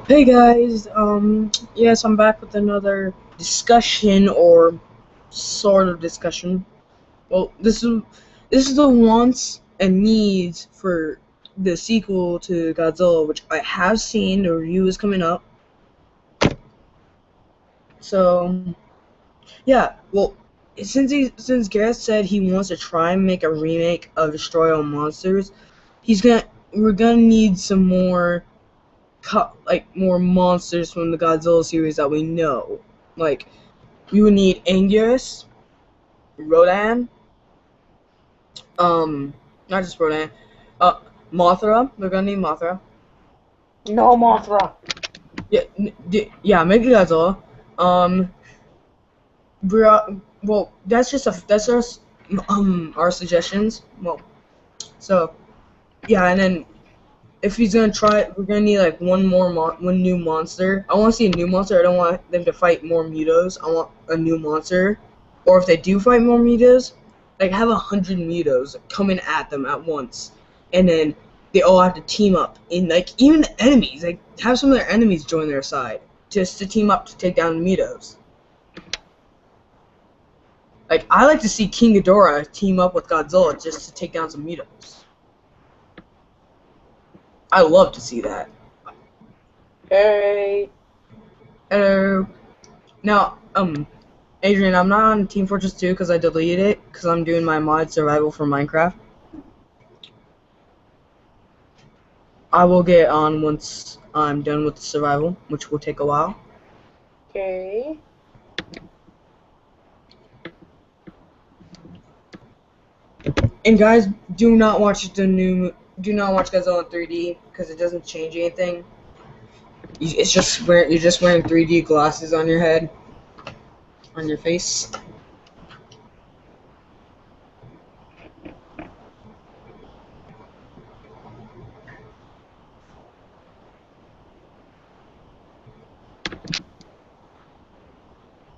Hey guys, yes, I'm back with another discussion or sort of discussion. Well, this is the wants and needs for the sequel to Godzilla, which I have seen. The review is coming up. So yeah, well, since Gareth said he wants to try and make a remake of Destroy All Monsters, we're gonna need some more more monsters from the Godzilla series that we know. Like, we would need Anguirus, Rodan, not just Rodan, uh, Mothra. We're gonna need Mothra. No Mothra. Yeah, Mechagodzilla. Um, well, that's just our suggestions. Well, so yeah, and then if he's gonna try, we're gonna need like one new monster. I want to see a new monster. I don't want them to fight more Mutos. I want a new monster. Or if they do fight more Mutos, like have 100 Mutos coming at them at once, and then they all have to team up. In like even the enemies, like have some of their enemies join their side just to team up to take down the Mutos. Like I like to see King Ghidorah team up with Godzilla just to take down some Mutos. I love to see that. Hey. Hello. Now, Adrian, I'm not on Team Fortress 2 because I deleted it because I'm doing my mod survival for Minecraft. I will get on once I'm done with the survival, which will take a while. Okay. And guys, do not watch Godzilla in 3D because it doesn't change anything. You're just wearing 3D glasses on your head, on your face.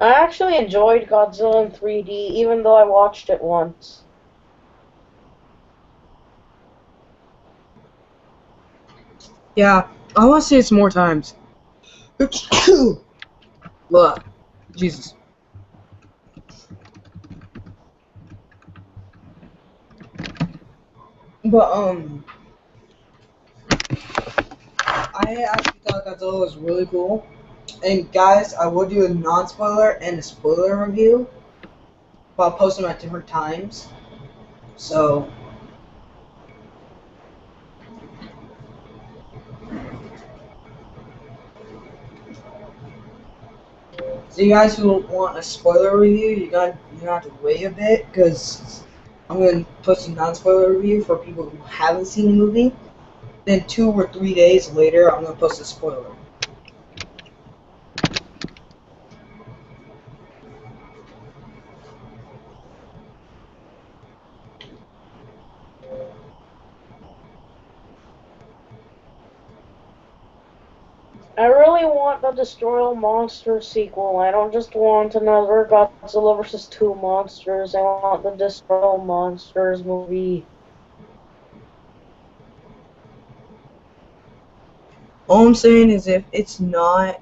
I actually enjoyed Godzilla in 3D, even though I watched it once. Yeah, I want to see it more times. Ugh, Jesus. But I actually thought Godzilla was really cool. And guys, I will do a non-spoiler and a spoiler review, but I'll post them at different times. So you guys who want a spoiler review, you have to wait a bit because I'm gonna post a non-spoiler review for people who haven't seen the movie. Then 2 or 3 days later, I'm gonna post a spoiler. I really want the Destroy All Monsters sequel. I don't just want another Godzilla vs. 2 monsters. I want the Destroy All Monsters movie. All I'm saying is if it's not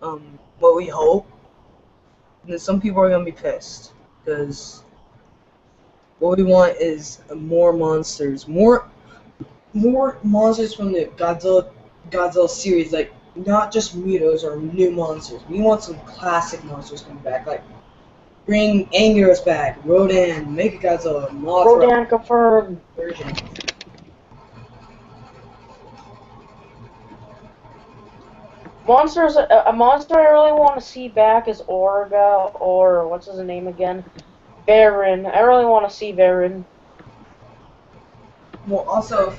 what we hope, then some people are gonna be pissed because what we want is more monsters, more monsters from the Godzilla series, like not just Mutos or new monsters. We want some classic monsters coming back, like bring Anguirus back, Rodan, Mechagodzilla, Mothra Rodan confirmed. version. Monsters. A monster I really want to see back is Orga, or what's his name again? Baron. I really want to see Baron. Well, also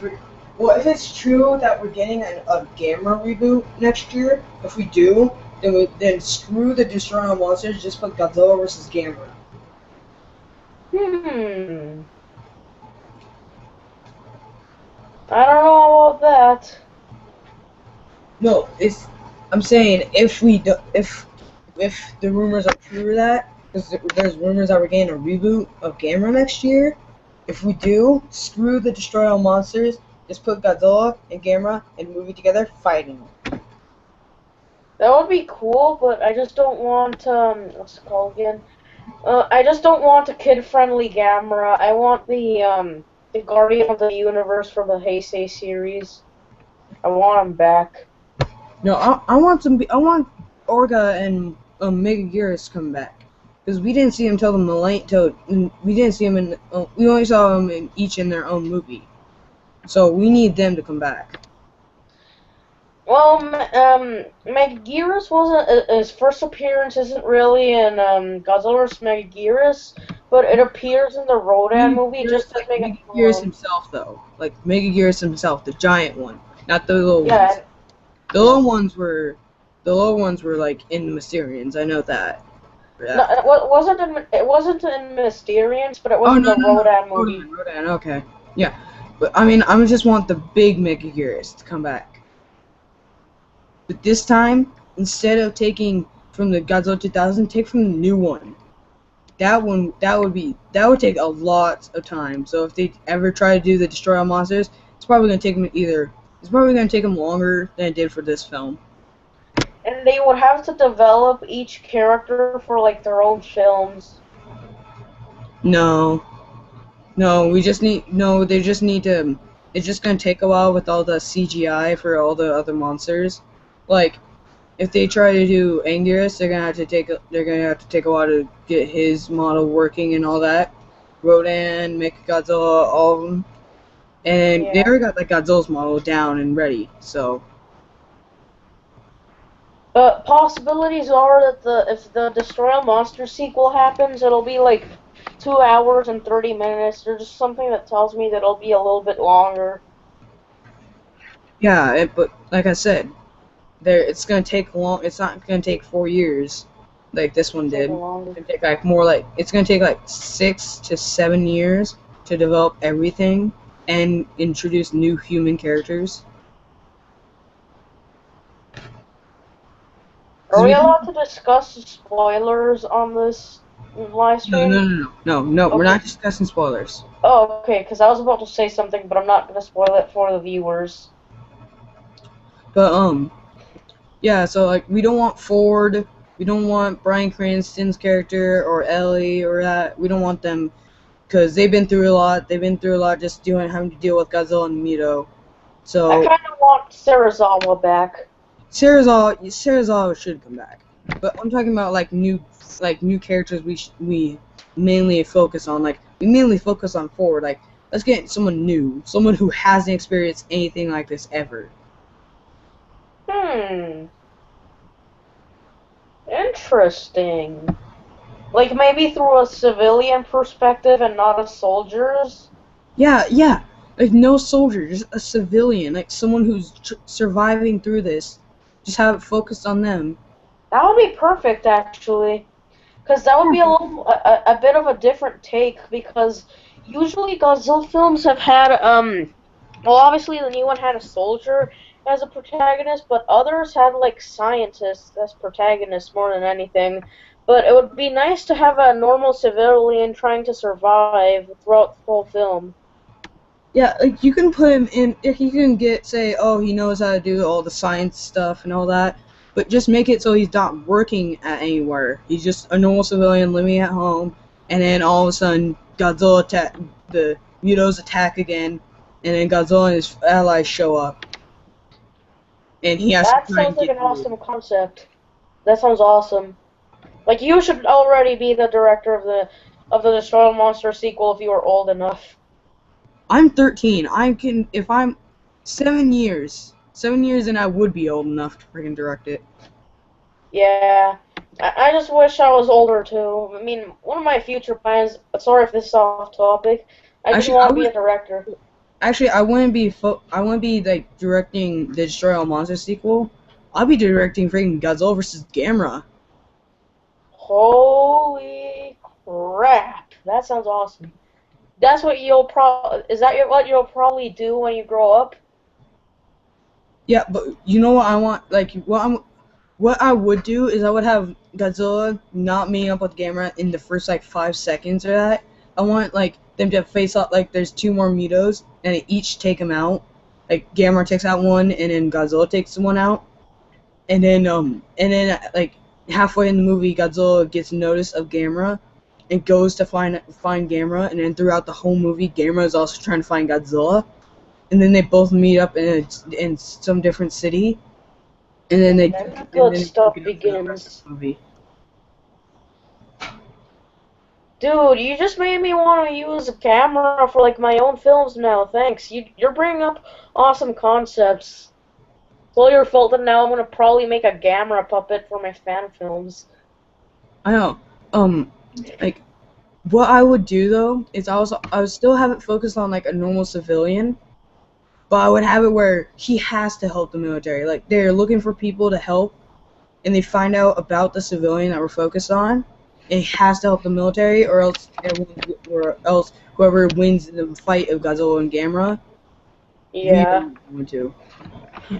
if it's true that we're getting a Gamma reboot next year, if we do, then screw the Destroy All Monsters. Just put Godzilla versus Gamma. I don't know about that. No, I'm saying if we do, if the rumors are true of that, because there's rumors that we're getting a reboot of Gamera next year. If we do, screw the Destroy All Monsters. Just put Godzilla and Gamera and movie together fighting. That would be cool, but I just don't want what's it called again? I just don't want a kid-friendly Gamera. I want the Guardian of the Universe from the Heisei series. I want him back. No, I want some. I want Orga and Megaguirus to come back because we didn't see him till the millennium. We didn't see him in. We only saw them in each in their own movie, so we need them to come back. Well, Megaguirus wasn't his first appearance. Isn't really in Godzilla vs Megaguirus, but it appears in the Rodan movie just as Megaguirus himself, though, like Megaguirus himself, the giant one, not the little ones. Yeah. The little ones were, like in the Mysterians. I know that. Yeah. No, it wasn't in Mysterians, but it was in the Rodan movie. Rodan, okay. Yeah. But I mean, I just want the big Megaguirus to come back. But this time, instead of taking from the Godzilla 2000, take from the new one. That would take a lot of time. So if they ever try to do the Destroy All Monsters, it's probably going to take them longer than it did for this film. And they would have to develop each character for like their own films. No, they just need to. It's just gonna take a while with all the CGI for all the other monsters. Like, if they try to do Anguirus, they're gonna have to take a while to get his model working and all that. Rodan, Mechagodzilla, all of them, and they already got like Godzilla's model down and ready. So. But possibilities are that if the Destroy All Monsters sequel happens, it'll be like 2 hours and 30 minutes. There's just something that tells me that it'll be a little bit longer. Yeah, but like I said, it's gonna take long. It's not gonna take 4 years, like this one did. It's gonna take like 6 to 7 years to develop everything and introduce new human characters. Are we allowed to discuss spoilers on this live stream? No. Okay. We're not discussing spoilers. Oh, okay, because I was about to say something, but I'm not going to spoil it for the viewers. But, yeah, so, like, we don't want Ford, we don't want Bryan Cranston's character, or Ellie, or that. We don't want them, because they've been through a lot. They've been through a lot just having to deal with Godzilla and Mito. So I kind of want Serizawa back. Serizawa should come back, but I'm talking about like new characters. We mainly focus on Ford. Like, let's get someone new, someone who hasn't experienced anything like this ever. Interesting. Like maybe through a civilian perspective and not a soldier's. Yeah. Like no soldier, just a civilian, like someone who's surviving through this. Just have it focused on them. That would be perfect, actually, because that would be a bit of a different take. Because usually Godzilla films have had well, obviously the new one had a soldier as a protagonist, but others had like scientists as protagonists more than anything. But it would be nice to have a normal civilian trying to survive throughout the whole film. Yeah, like you can put him in. If you can say, oh, he knows how to do all the science stuff and all that, but just make it so he's not working at anywhere. He's just a normal civilian living at home, and then all of a sudden, the Mito's attack again, and then Godzilla and his allies show up, and he has to try and get through. That sounds like an awesome concept. That sounds awesome. Like you should already be the director of the Destroy All Monsters sequel if you were old enough. I'm 13. If I'm 7 years, and I would be old enough to freaking direct it. Yeah, I just wish I was older too. I mean, one of my future plans. Sorry if this is off topic. I just want to be a director. Actually, I wouldn't be like directing the Destroy All Monsters sequel. I'll be directing freaking Godzilla vs. Gamera. Holy crap! That sounds awesome. That's what what you'll probably do when you grow up? Yeah, but you know what I want? Like, what I would do is I would have Godzilla not meeting up with Gamera in the first like 5 seconds or that. I want like them to face off. Like, there's 2 more Mitos, and they each take him out. Like Gamera takes out one, and then Godzilla takes one out. like halfway in the movie, Godzilla gets notice of Gamera, and goes to find Gamera, and then throughout the whole movie, Gamera is also trying to find Godzilla, and then they both meet up in some different city, and then And then the good they pick stuff it up for the rest of begins. the movie. Dude, you just made me want to use a camera for like my own films now. Thanks. You're bringing up awesome concepts. It's all your fault that now I'm gonna probably make a Gamera puppet for my fan films. I know. Like what I would do though is I would still have it focused on like a normal civilian, but I would have it where he has to help the military. Like they're looking for people to help, and they find out about the civilian that we're focused on, and he has to help the military, or else whoever wins the fight of Godzilla and Gamera, we are Yeah. going to.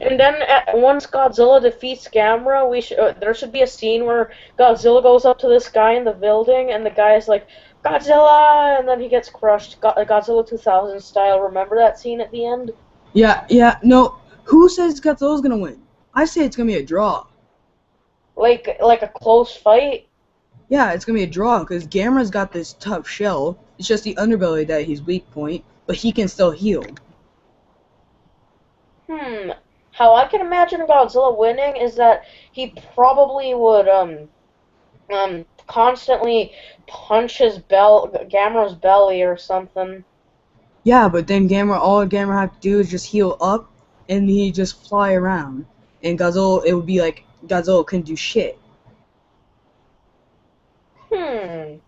And then once Godzilla defeats Gamera, there should be a scene where Godzilla goes up to this guy in the building, and the guy is like, Godzilla, and then he gets crushed, Godzilla 2000 style. Remember that scene at the end? Yeah. No, who says Godzilla's gonna win? I say it's gonna be a draw. Like a close fight. Yeah, it's gonna be a draw because Gamera's got this tough shell. It's just the underbelly that he's weak point, but he can still heal. Hmm. How I can imagine Godzilla winning is that he probably would constantly punch Gamera's belly or something. Yeah, but then all Gamera have to do is just heal up, and he just fly around. And Godzilla, it would be like Godzilla couldn't do shit. Hmm.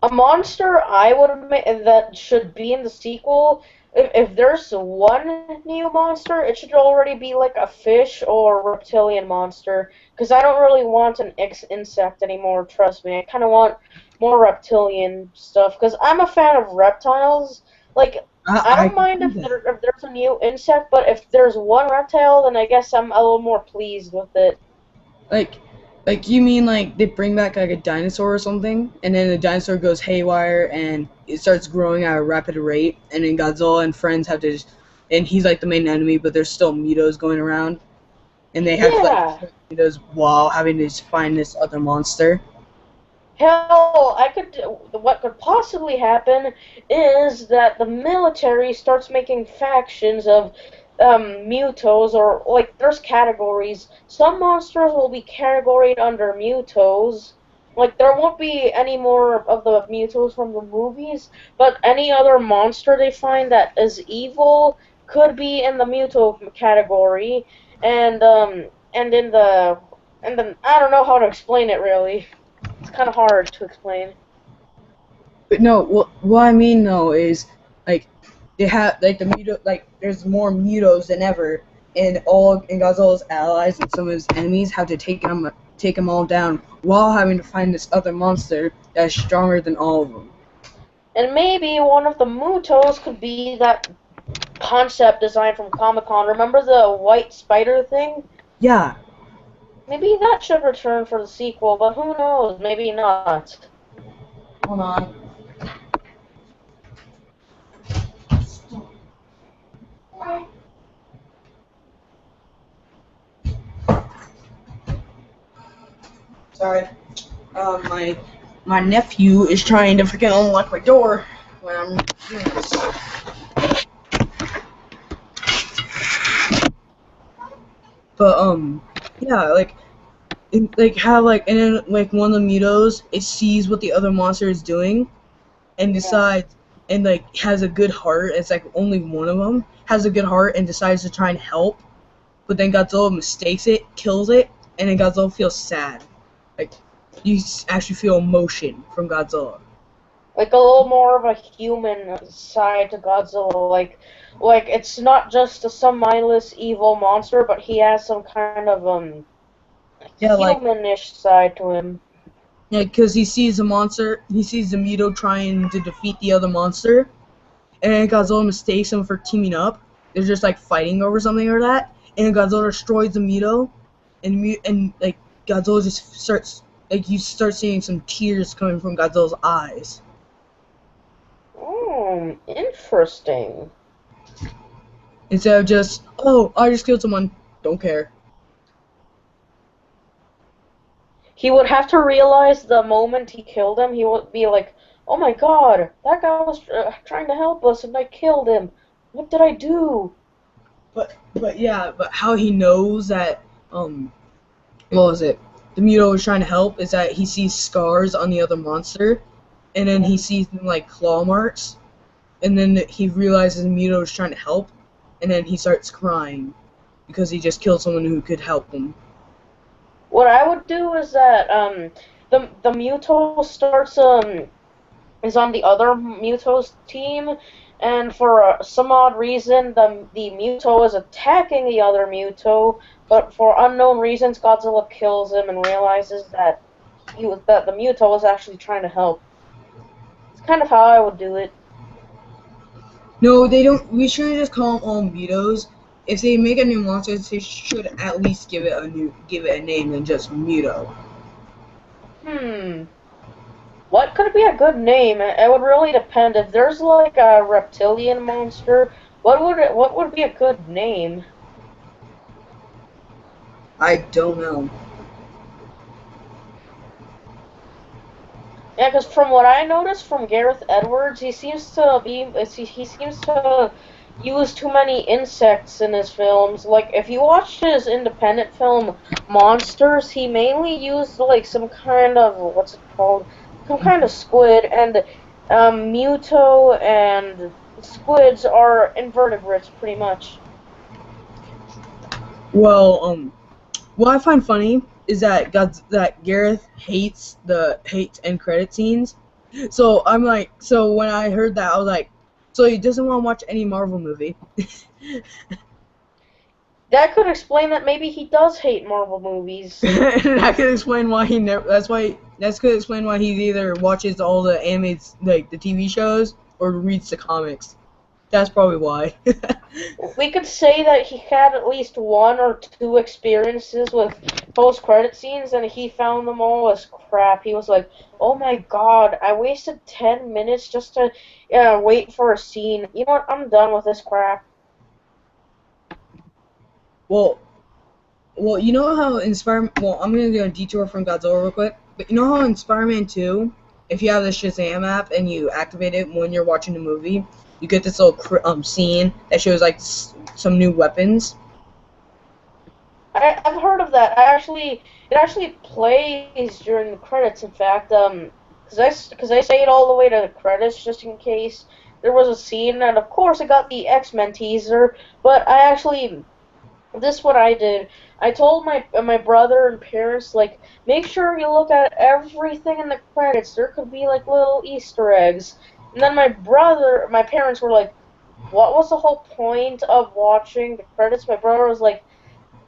A monster I would admit that should be in the sequel. If there's one new monster, it should already be like a fish or reptilian monster. Because I don't really want an insect anymore. Trust me, I kind of want more reptilian stuff. Because I'm a fan of reptiles. Like I I don't can mind see that. if there's a new insect, but if there's one reptile, then I guess I'm a little more pleased with it. Like, like you mean like they bring back like a dinosaur or something, and then the dinosaur goes haywire and it starts growing at a rapid rate, and then Godzilla and friends have to, and he's like the main enemy, but there's still Mutos going around, and they have to like Yeah. kill Mutos while having to find this other monster. Hell, what could possibly happen is that the military starts making factions of mutos, or like there's categories. Some monsters will be categorized under mutos. Like there won't be any more of the mutos from the movies, but any other monster they find that is evil could be in the muto category, and in the and then I don't know how to explain it really. It's kind of hard to explain. But no, what I mean though is like they have like the Muto, like there's more Mutos than ever, and Godzilla's allies and some of his enemies have to take him all down while having to find this other monster that's stronger than all of them. And maybe one of the Mutos could be that concept design from Comic Con. Remember the white spider thing? Yeah. Maybe that should return for the sequel, but who knows? Maybe not. Hold on. Sorry. My nephew is trying to freaking unlock my door when I'm doing this. But yeah, like how like and then like one of the Mutos, it sees what the other monster is doing and Yeah. decides and like has a good heart. It's like only one of them has a good heart and decides to try and help, but then Godzilla mistakes it, kills it, and then Godzilla feels sad. Like you actually feel emotion from Godzilla. Like a little more of a human side to Godzilla. Like it's not just some mindless evil monster, but he has some kind of Yeah, like humanish side to him. yeah, because he sees a monster, he sees the Muto trying to defeat the other monster, and then Godzilla mistakes him for teaming up. They're just like fighting over something or that, and Godzilla destroys the Muto, and like Godzilla just starts like you start seeing some tears coming from Godzilla's eyes. Interesting. instead of just, oh, I just killed someone, don't care. He would have to realize the moment he killed him, he would be like, "Oh my God, that guy was trying to help us, and I killed him. What did I do?" But yeah, but how he knows that what was it? The Muto was trying to help is that he sees scars on the other monster, and then he sees them like claw marks, and then he realizes the Muto is trying to help, and then he starts crying because he just killed someone who could help him. What I would do is that the Muto starts is on the other Muto's team, and for some odd reason, the Muto is attacking the other Muto, but for unknown reasons, Godzilla kills him and realizes that that the Muto was actually trying to help. It's kind of how I would do it. No, they don't. We shouldn't just call them all Mutos. If they make a new monster, they should at least give it a name than just Muto. Hmm. What could be a good name? It would really depend. If there's like a reptilian monster, what would be a good name? I don't know. Yeah, because from what I noticed from Gareth Edwards, he seems to use too many insects in his films. Like if you watch his independent film Monsters, he mainly used like some kind of what's it called? Some kind of squid, and Muto and squids are invertebrates pretty much. Well, what I find funny is that Gareth hates end credit scenes. So I'm like, so when I heard that, I was like, so he doesn't want to watch any Marvel movie. That could explain that maybe he does hate Marvel movies. And that could explain why he never. That's could explain why he either watches all the animated like the TV shows or reads the comics. That's probably why. We could say that he had at least one or two experiences with post-credit scenes, and he found them all as crap. He was like, "Oh my God, I wasted 10 minutes just to wait for a scene. You know what? I'm done with this crap." well, you know how in Spider. Well, I'm gonna do a detour from Godzilla real quick. But you know how in Spider-Man 2, if you have the Shazam app and you activate it when you're watching the movie, you get this little scene that shows like some new weapons. I've heard of that. It actually plays during the credits. In fact, because I stayed all the way to the credits just in case there was a scene, and of course I got the X-Men teaser. But I actually this is what I did. I told my brother and parents like make sure you look at everything in the credits. There could be like little Easter eggs. And then my parents were like, "What was the whole point of watching the credits?" My brother was like,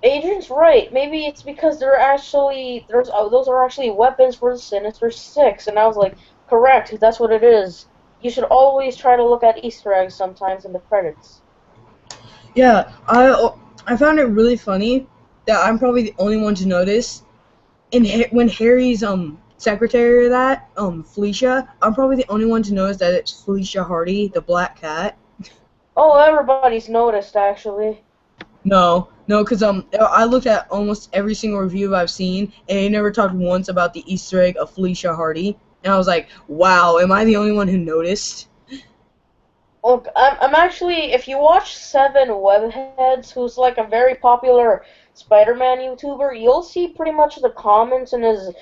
"Adrian's right. Maybe it's because those are actually weapons for the Sinister Six." And I was like, "Correct. That's what it is. You should always try to look at Easter eggs sometimes in the credits." Yeah, I found it really funny that I'm probably the only one to notice. When Harry's secretary of that Felicia, I'm probably the only one to notice that it's Felicia Hardy, the black cat. Oh, everybody's noticed actually. No, because I looked at almost every single review I've seen, and they never talked once about the Easter egg of Felicia Hardy, and I was like, wow, am I the only one who noticed? Look, I'm actually, if you watch Seven Webheads, who's like a very popular Spider-Man YouTuber, you'll see pretty much the comments in his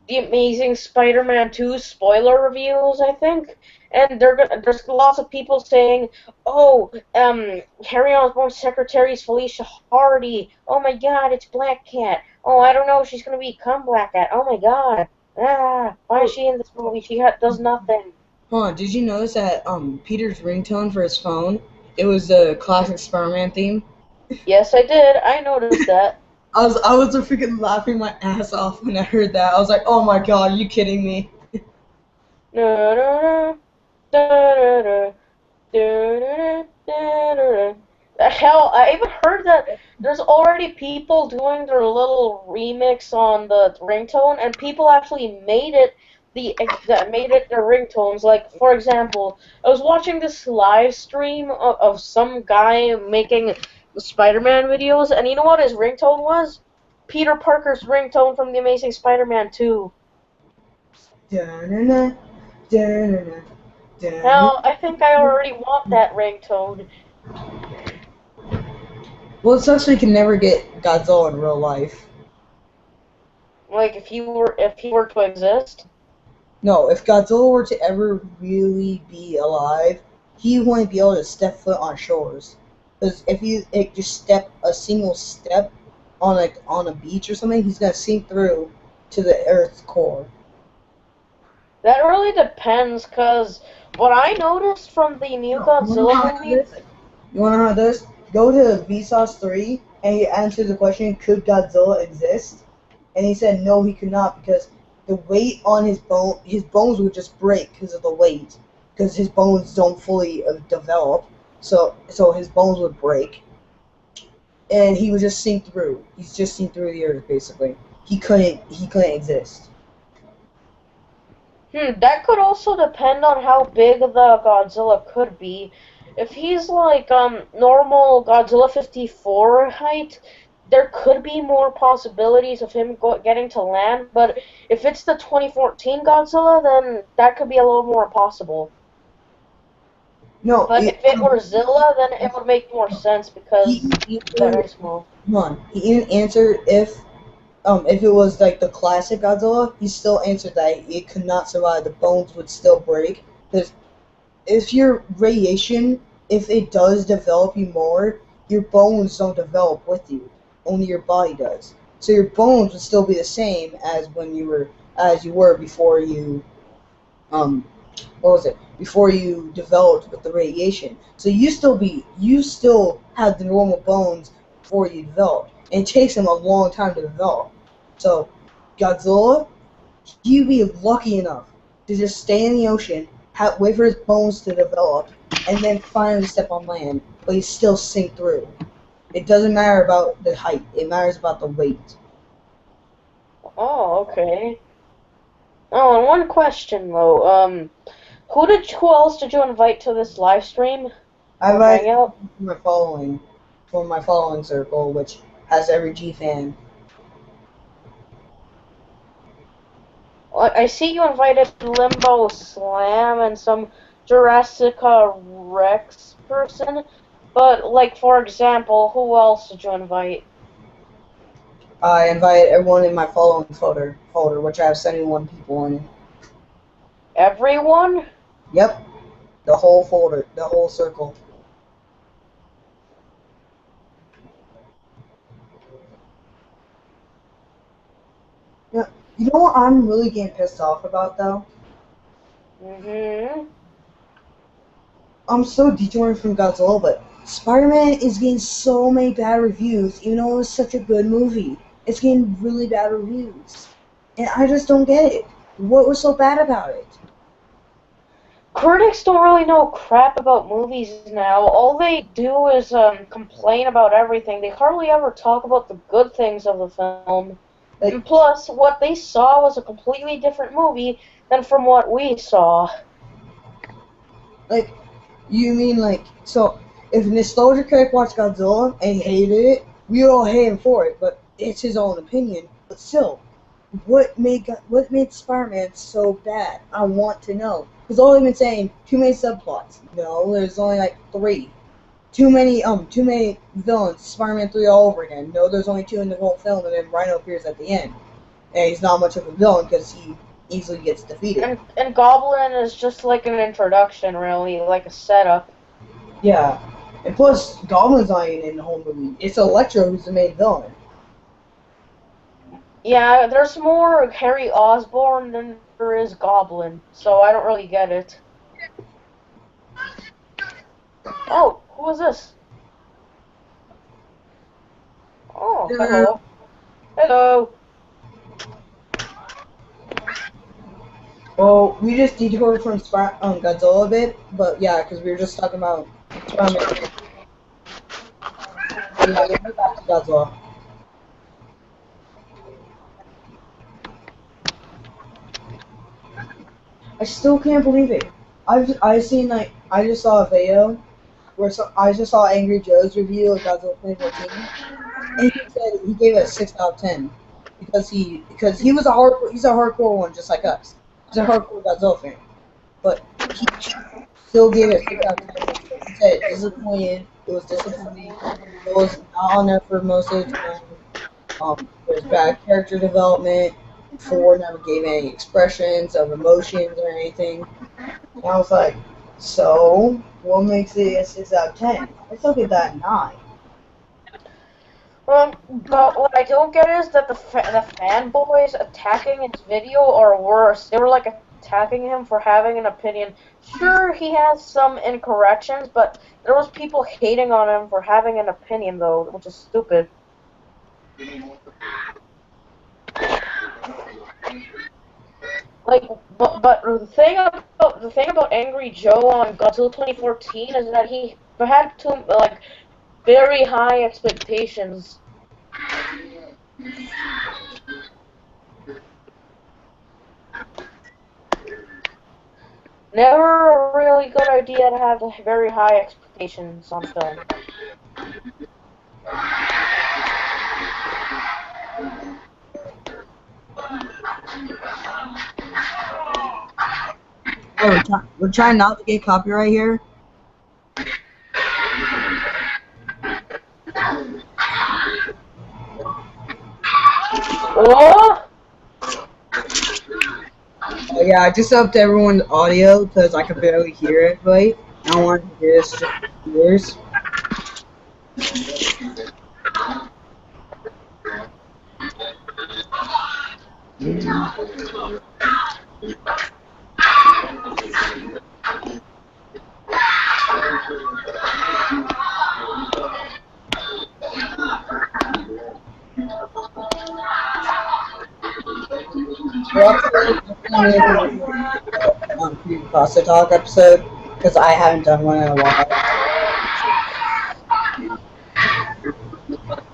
The Amazing Spider-Man 2 spoiler reviews, I think. And there's lots of people saying, "Oh, Harry Osborn's secretary is Felicia Hardy. Oh my God, it's Black Cat. Oh, I don't know, she's gonna become Black Cat. Oh my God, why is she in this movie? Does nothing." Huh, did you notice that Peter's ringtone for his phone, it was the classic Spider-Man theme? Yes, I did. I noticed that. I was freaking laughing my ass off when I heard that. I was like, oh my god, are you kidding me? Da-da-da, da-da-da, da-da-da, da-da-da. Hell, I even heard that there's already people doing their little remix on the ringtone, and people actually made it that made it their ringtones. Like, for example, I was watching this live stream of some guy making Spider-Man videos, and you know what his ringtone was? Peter Parker's ringtone from The Amazing Spider-Man 2. Da-na-na, da-na-na, da-na. Now, I think I already want that ringtone. Well, it sucks we can never get Godzilla in real life. Like, if he were to exist. No, if Godzilla were to ever really be alive, he wouldn't be able to step foot on shores. Because if he just step a single step on a beach or something, he's gonna sink through to the Earth's core. That really depends, cause what I noticed from the new No, you wanna know Godzilla how I do movie. this? You wanna know how this? Go to Vsauce 3 and you answer the question, could Godzilla exist? And he said no, he could not because the weight on his bones would just break because of the weight, because his bones don't fully develop, so his bones would break, and he would just sink through. He's just sink through the earth basically. He couldn't exist. That could also depend on how big the Godzilla could be. If he's like normal Godzilla 54 height, there could be more possibilities of him getting to land. But if it's the 2014 Godzilla, then that could be a little more possible. No, But if it were Zilla, then it would make more sense he because he's answered. very small. Come on, he even answered if it was like the classic Godzilla, he still answered that it could not survive. The bones would still break because if your radiation, if it does develop you more, your bones don't develop with you. Only your body does. So your bones would still be the same as you were before you um what was it? Before you developed with the radiation. So you still have the normal bones before you develop. And it takes them a long time to develop. So Godzilla, he'd be lucky enough to just stay in the ocean, wait for his bones to develop, and then finally step on land, but he still sink through. It doesn't matter about the height; it matters about the weight. Oh, okay. Oh, and one question though. Who else did you invite to this live stream I or like hangout? my following circle, which has every G fan. Like, I see you invited Limbo Slam and some Jurassica Rex person, but like for example, who else did you invite? I invite everyone in my following folder, which I have 71 people in. Everyone? Yep, the whole folder, the whole circle. Yeah, you know what I'm really getting pissed off about though? Mm-hmm. I'm so detouring from Godzilla, but Spider-Man is getting so many bad reviews, even though it was such a good movie. It's getting really bad reviews. And I just don't get it. What was so bad about it? Critics don't really know crap about movies now. All they do is complain about everything. They hardly ever talk about the good things of the film. Like, And plus, what they saw was a completely different movie than from what we saw. like, you mean so if a nostalgia critic watched Godzilla and he hated it, we would all hate him for it, but it's his own opinion. But still, what made Spider-Man so bad? I want to know. Because all they've been saying, too many subplots. No, there's only like three. Too many villains. Spider-Man 3 all over again. No, there's only two in the whole film, and then Rhino appears at the end. And he's not much of a villain because he easily gets defeated. And Goblin is just like an introduction, really, like a setup. Yeah. And plus, Goblin's not even in the whole movie. It's Electro who's the main villain. Yeah, there's more Harry Osborn than there is Goblin, so I don't really get it. Oh, who is this? Oh, hello. Hello. Well, we just detoured from Godzilla a bit, but yeah, because we were just talking about Spider-Man. Yeah, we'll get back to Godzilla. I still can't believe it. I seen like I just saw a video where I just saw Angry Joe's review of Godzilla 2014, and he said he gave it a 6 out of 10 because he's a hardcore one just like us. He's a hardcore Godzilla fan, but he still gave it a 6 out of 10. He said disappointed. It was disappointing. It was not on there for most of the time. There's bad character development. Four never gave any expressions of emotions or anything. And I was like, so what makes it a 6 out of 10? I still give that a 9. But what I don't get is that the fanboys attacking his video are worse. They were like attacking him for having an opinion. Sure, he has some incorrections, but there was people hating on him for having an opinion, though, which is stupid. Like, but the thing about Angry Joe on Godzilla 2014 is that he had like very high expectations. Never a really good idea to have very high expectations on film. Hey, we're trying not to get copyright here. What? Oh yeah, I just upped everyone's audio because I could barely hear it right. I don't want to hear this yours. Pasta Talk episode because I haven't done one in a while.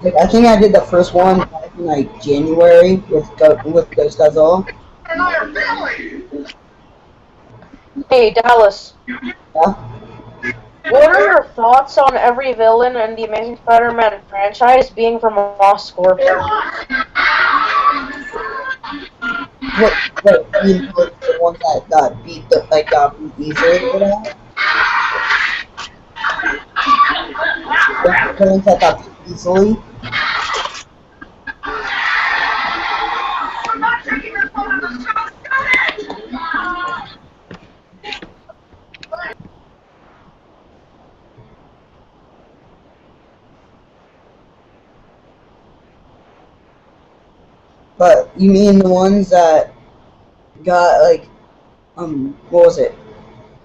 Like, I think I did the first one back in like January with Ghost Godzilla. Hey, Dallas. Yeah. What are your thoughts on every villain in the Amazing Spider-Man franchise being from Oscorp? What you know, the ones that got beat easily or that? The ones that got beat easily? But you mean the ones that got like what was it?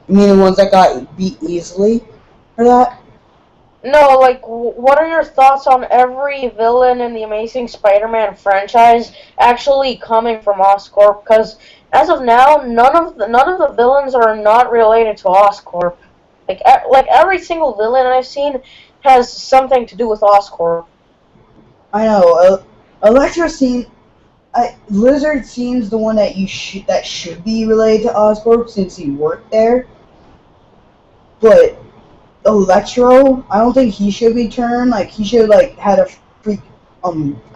You mean the ones that got beat easily for that? No, like, what are your thoughts on every villain in the Amazing Spider-Man franchise actually coming from Oscorp? Because as of now, none of the villains are not related to Oscorp. Like every single villain I've seen has something to do with Oscorp. I know. Electro seems. Lizard seems the one that that should be related to Oscorp since he worked there. But Electro, I don't think he should be turned. Like he should had a freak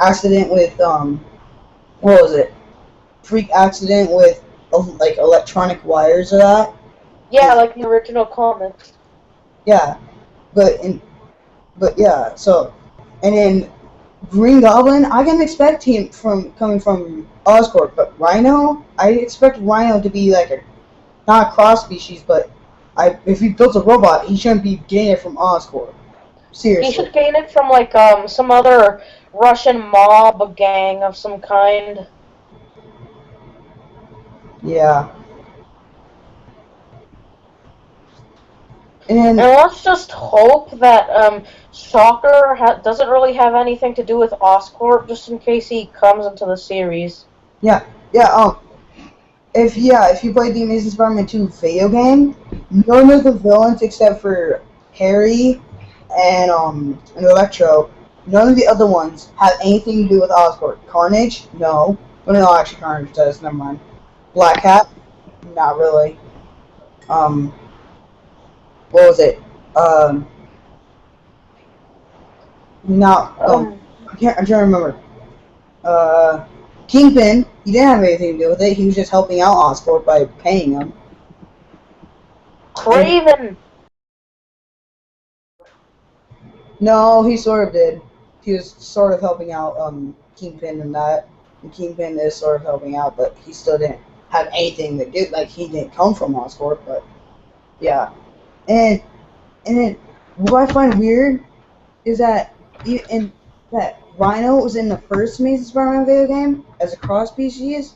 accident with what was it? Freak accident with like electronic wires or that. Yeah, like the original comics. Yeah, but yeah. So and then Green Goblin, I can expect him coming from Oscorp, but Rhino, I expect Rhino to be like not a cross species, but if he builds a robot, he shouldn't be getting it from Oscorp. Seriously. He should gain it from like some other Russian mob gang of some kind. Yeah. And let's just hope that Shocker doesn't really have anything to do with Oscorp, just in case he comes into the series. Yeah. If you played the Amazing Spider-Man 2 video game, none of the villains except for Harry and Electro, none of the other ones have anything to do with Oscorp. Carnage, no. Well, no, actually Carnage does. Never mind. Black Cat, Not really. Um, what was it? Um, not Um, I'm trying to remember. Uh, Kingpin. He didn't have anything to do with it. He was just helping out Oscorp by paying him. And Craven. no, he sort of did. He was sort of helping out Kingpin and that. And Kingpin is sort of helping out, but he still didn't have anything to do. Like he didn't come from Oscorp, but yeah. And and then what I find weird is that in that Rhino was in the first Amazing Spider-Man video game as a cross species,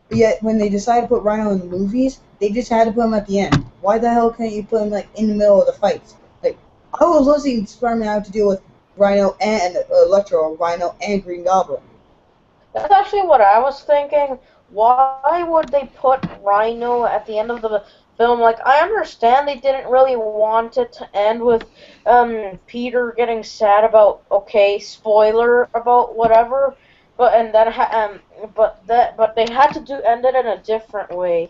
but yet when they decided to put Rhino in the movies, they just had to put him at the end. Why the hell can't you put him like in the middle of the fights? Like I was listening to Spider-Man have to deal with Rhino and Electro, Rhino and Green Goblin. That's actually what I was thinking. Why would they put Rhino at the end of the film? Like, I understand they didn't really want it to end with Peter getting sad about, okay, spoiler about whatever, but and then but they had to do end it in a different way.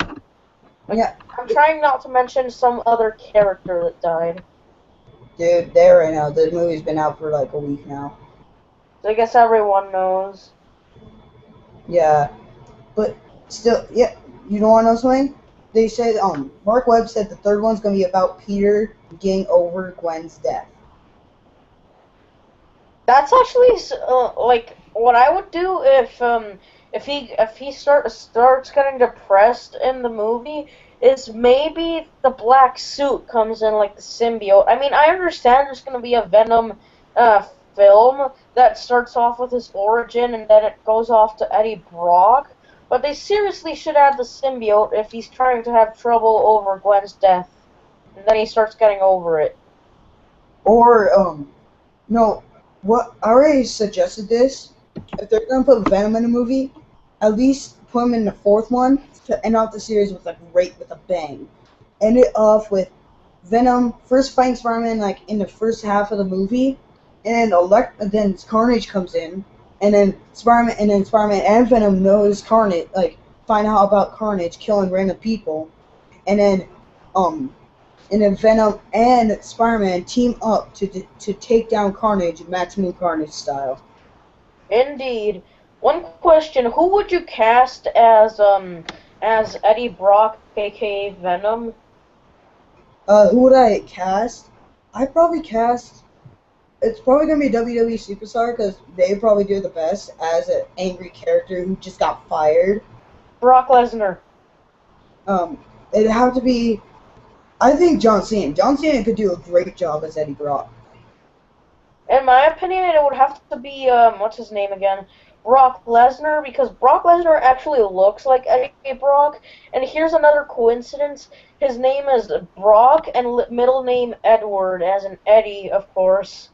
Like, Yeah, I'm trying not to mention some other character that died. dude, there right now. The movie's been out for like a week now. So I guess everyone knows. Yeah, but still, yeah. You don't want to know something? They said Mark Webb said the third one's gonna be about Peter getting over Gwen's death. That's actually like what I would do if he starts getting depressed in the movie is maybe the black suit comes in like the symbiote. I mean, I understand there's going to be a Venom uh film that starts off with his origin and then it goes off to Eddie Brock, but they seriously should add the symbiote if he's trying to have trouble over Gwen's death and then he starts getting over it. Or no, what I already suggested this. If they're gonna put Venom in a movie, at least put him in the fourth one to end off the series with like great with a bang. End it off with Venom first fighting Spider-Man like in the first half of the movie, and then Carnage comes in, and then Spider-Man and Venom knows Carnage like find out about Carnage killing random people, and then um and then Venom and Spider-Man team up to take down Carnage, Maximum Carnage style. Indeed. One question: who would you cast as Eddie Brock, aka Venom? Who would I cast? I probably cast. It's probably gonna be a WWE superstar because they probably do the best as an angry character who just got fired. Brock Lesnar. Um, it'd have to be. I think John Cena. John Cena could do a great job as Eddie Brock. In my opinion, it would have to be what's his name again? Brock Lesnar, because Brock Lesnar actually looks like Eddie Brock. And here's another coincidence: his name is Brock and middle name Edward, as in Eddie, of course.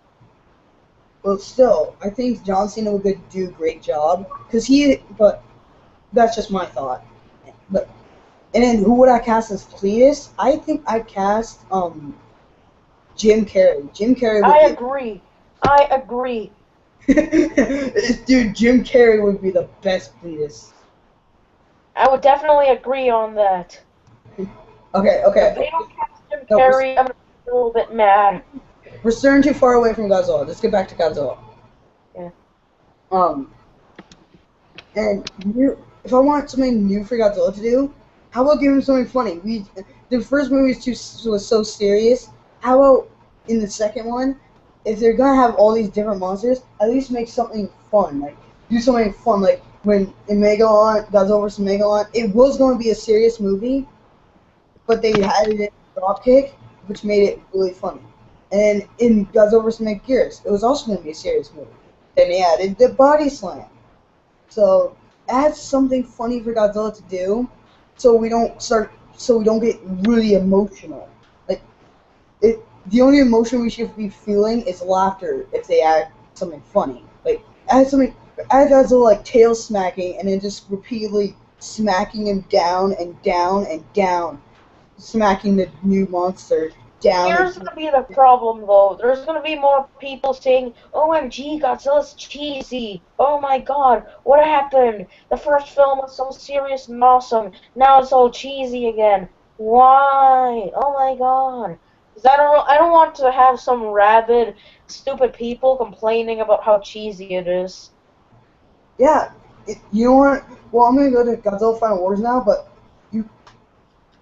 But still, I think John Cena would do a great job because But that's just my thought. But and then who would I cast as Cletus? I think I'd cast Jim Carrey. Jim Carrey would I be agree. I agree. dude. Jim Carrey would be the best Cletus. I would definitely agree on that. Okay, If okay. they don't cast Jim No, Carrey, I'm gonna be a little bit mad. we're starting too far away from Godzilla. Let's get back to Godzilla. Yeah. Um, and if I want something new for Godzilla to do, how about give him something funny? The first movie was so serious. How about in the second one, if they're gonna have all these different monsters, at least make something fun. Like do something fun. Like when in Megalon, Godzilla vs Megalon, it was going to be a serious movie, but they had it in Dropkick, which made it really funny. And in Godzilla vs Megaguirus, it was also going to be a serious movie. Then they added the body slam. So add something funny for Godzilla to do, so we don't get really emotional. Like the only emotion we should be feeling is laughter if they add something funny. Like add Godzilla like tail smacking and then just repeatedly smacking him down and down and down, smacking the new monster. down. Here's gonna be the problem though. There's gonna be more people saying, "OMG, Godzilla's cheesy. Oh my God, what happened? The first film was so serious and awesome. Now it's all cheesy again. Why? Oh my God." 'Cause I don't want to have some rabid, stupid people complaining about how cheesy it is. Yeah, you know what? Well, I'm gonna go to Godzilla Final Wars now, but you,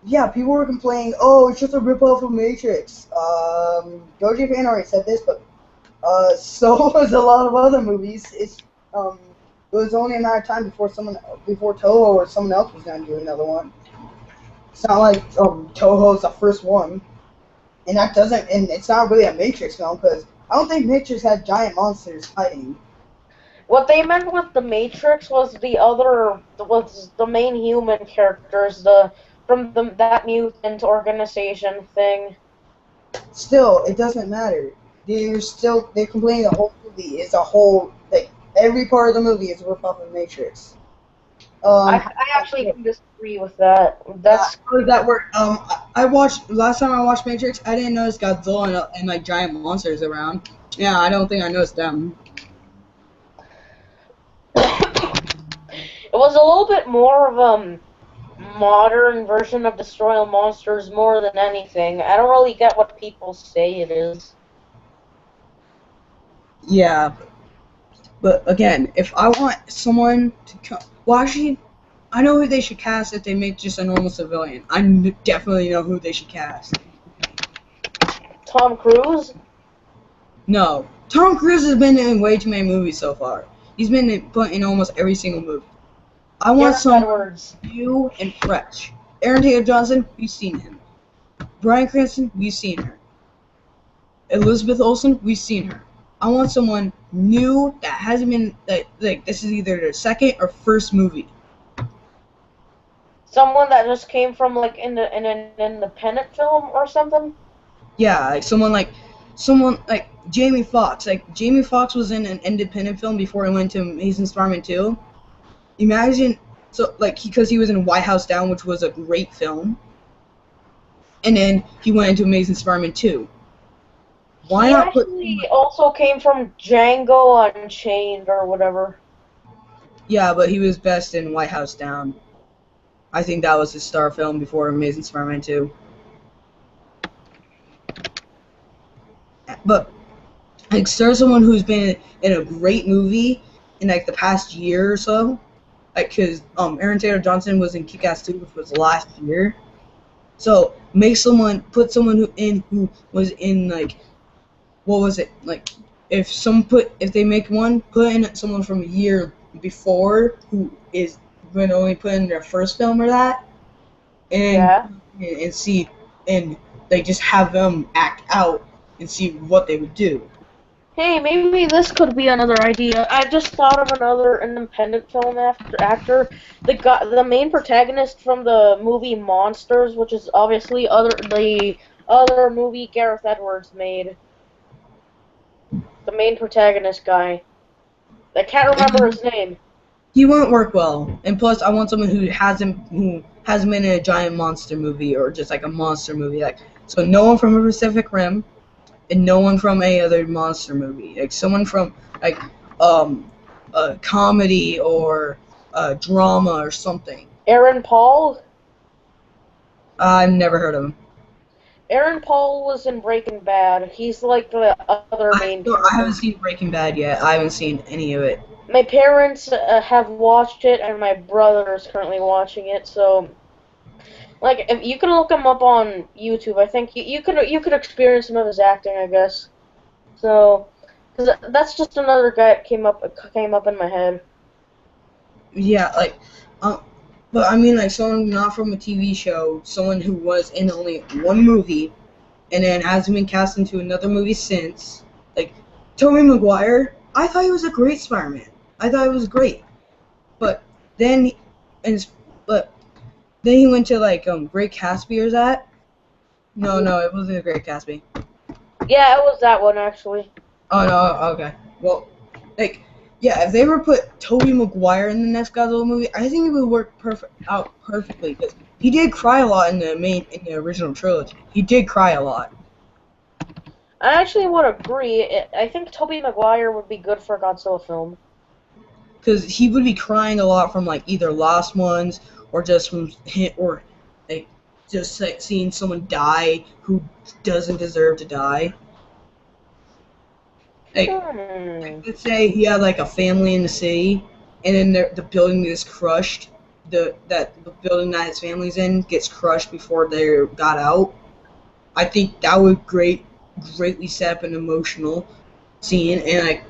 yeah, people were complaining. Oh, it's just a ripoff of Matrix. Goji Fan already said this, but so was a lot of other movies. It was only a matter of time before Toho or someone else was gonna do another one. It's not like Toho's the first one, and it's not really a Matrix film because I don't think Matrix had giant monsters fighting. What they meant with the Matrix was the main human characters, that mutant organization thing. Still, it doesn't matter. They're complaining the whole movie is a whole like every part of the movie is a ripoff of Matrix. I actually can disagree with that. How does that work? I watched last time I watched Matrix. I didn't notice Godzilla and like giant monsters around. Yeah, I don't think I noticed them. It was a little bit more of a modern version of destroying monsters more than anything. I don't really get what people say it is. Yeah, but again, if I want someone to come, well, actually, I know who they should cast if they make just a normal civilian. Definitely know who they should cast. Tom Cruise? No, Tom Cruise has been in way too many movies so far. He's been put in almost every single movie. I want someone Edwards. new and fresh. Aaron Taylor Johnson, we've seen him. Bryan Cranston, we've seen her. Elizabeth Olsen, we've seen her. I want someone new that hasn't been like this is either their second or first movie. Someone that just came from like in an independent film or something? Yeah, like someone like Jamie Foxx. Like Jamie Foxx was in an independent film before he went to Amazing Spider-Man 2. Imagine because he was in White House Down, which was a great film. And then he went into Amazing Spider-Man 2. Why not put He also came from Django Unchained or whatever. Yeah, but he was best in White House Down. I think that was his star film before Amazing Spider-Man 2. But like star someone who's been in a great movie in like the past year or so. Like cause Aaron Taylor Johnson was in Kick-Ass 2, which was last year. So put someone who was in like what was it? Like if they make one, put in someone from a year before who is going to only put in their first film or that, and see and they just have them act out and see what they would do. Hey, maybe this could be another idea. I just thought of another independent film actor. The main protagonist from the movie Monsters, which is obviously the other movie Gareth Edwards made. The main protagonist guy. I can't remember his name. He won't work well. And plus, I want someone who hasn't been in a giant monster movie or just like a monster movie. Like so, no one from a Pacific Rim, and no one from any other monster movie. Like someone from like a comedy or a drama or something. Aaron Paul? I've never heard of him. Aaron Paul was in Breaking Bad. He's like the other main character. I haven't seen Breaking Bad yet. I haven't seen any of it. My parents have watched it, and my brother is currently watching it. So, like, if you can look him up on YouTube, I think you could experience some of his acting, I guess. So, because that's just another guy that came up in my head. Yeah, like, but I mean, like, someone not from a TV show, someone who was in only one movie, and then hasn't been cast into another movie since. Like, Tobey Maguire, I thought he was a great Spider-Man. I thought he was great, but then he went to like Great Gatsby or that. No, it wasn't a Great Gatsby. Yeah, it was that one actually. Oh no, okay. Well, like, yeah, if they were put Tobey Maguire in the next Godzilla movie, I think it would work perfectly because he did cry a lot in the original trilogy. He did cry a lot. I actually would agree. I think Tobey Maguire would be good for a Godzilla film. Because he would be crying a lot from like either lost ones or just from hit or like just like seeing someone die who doesn't deserve to die. Like Hmm. let's say he had like a family in the city, and then the building is crushed. The building that his family's in gets crushed before they got out. I think that would greatly set up an emotional scene, and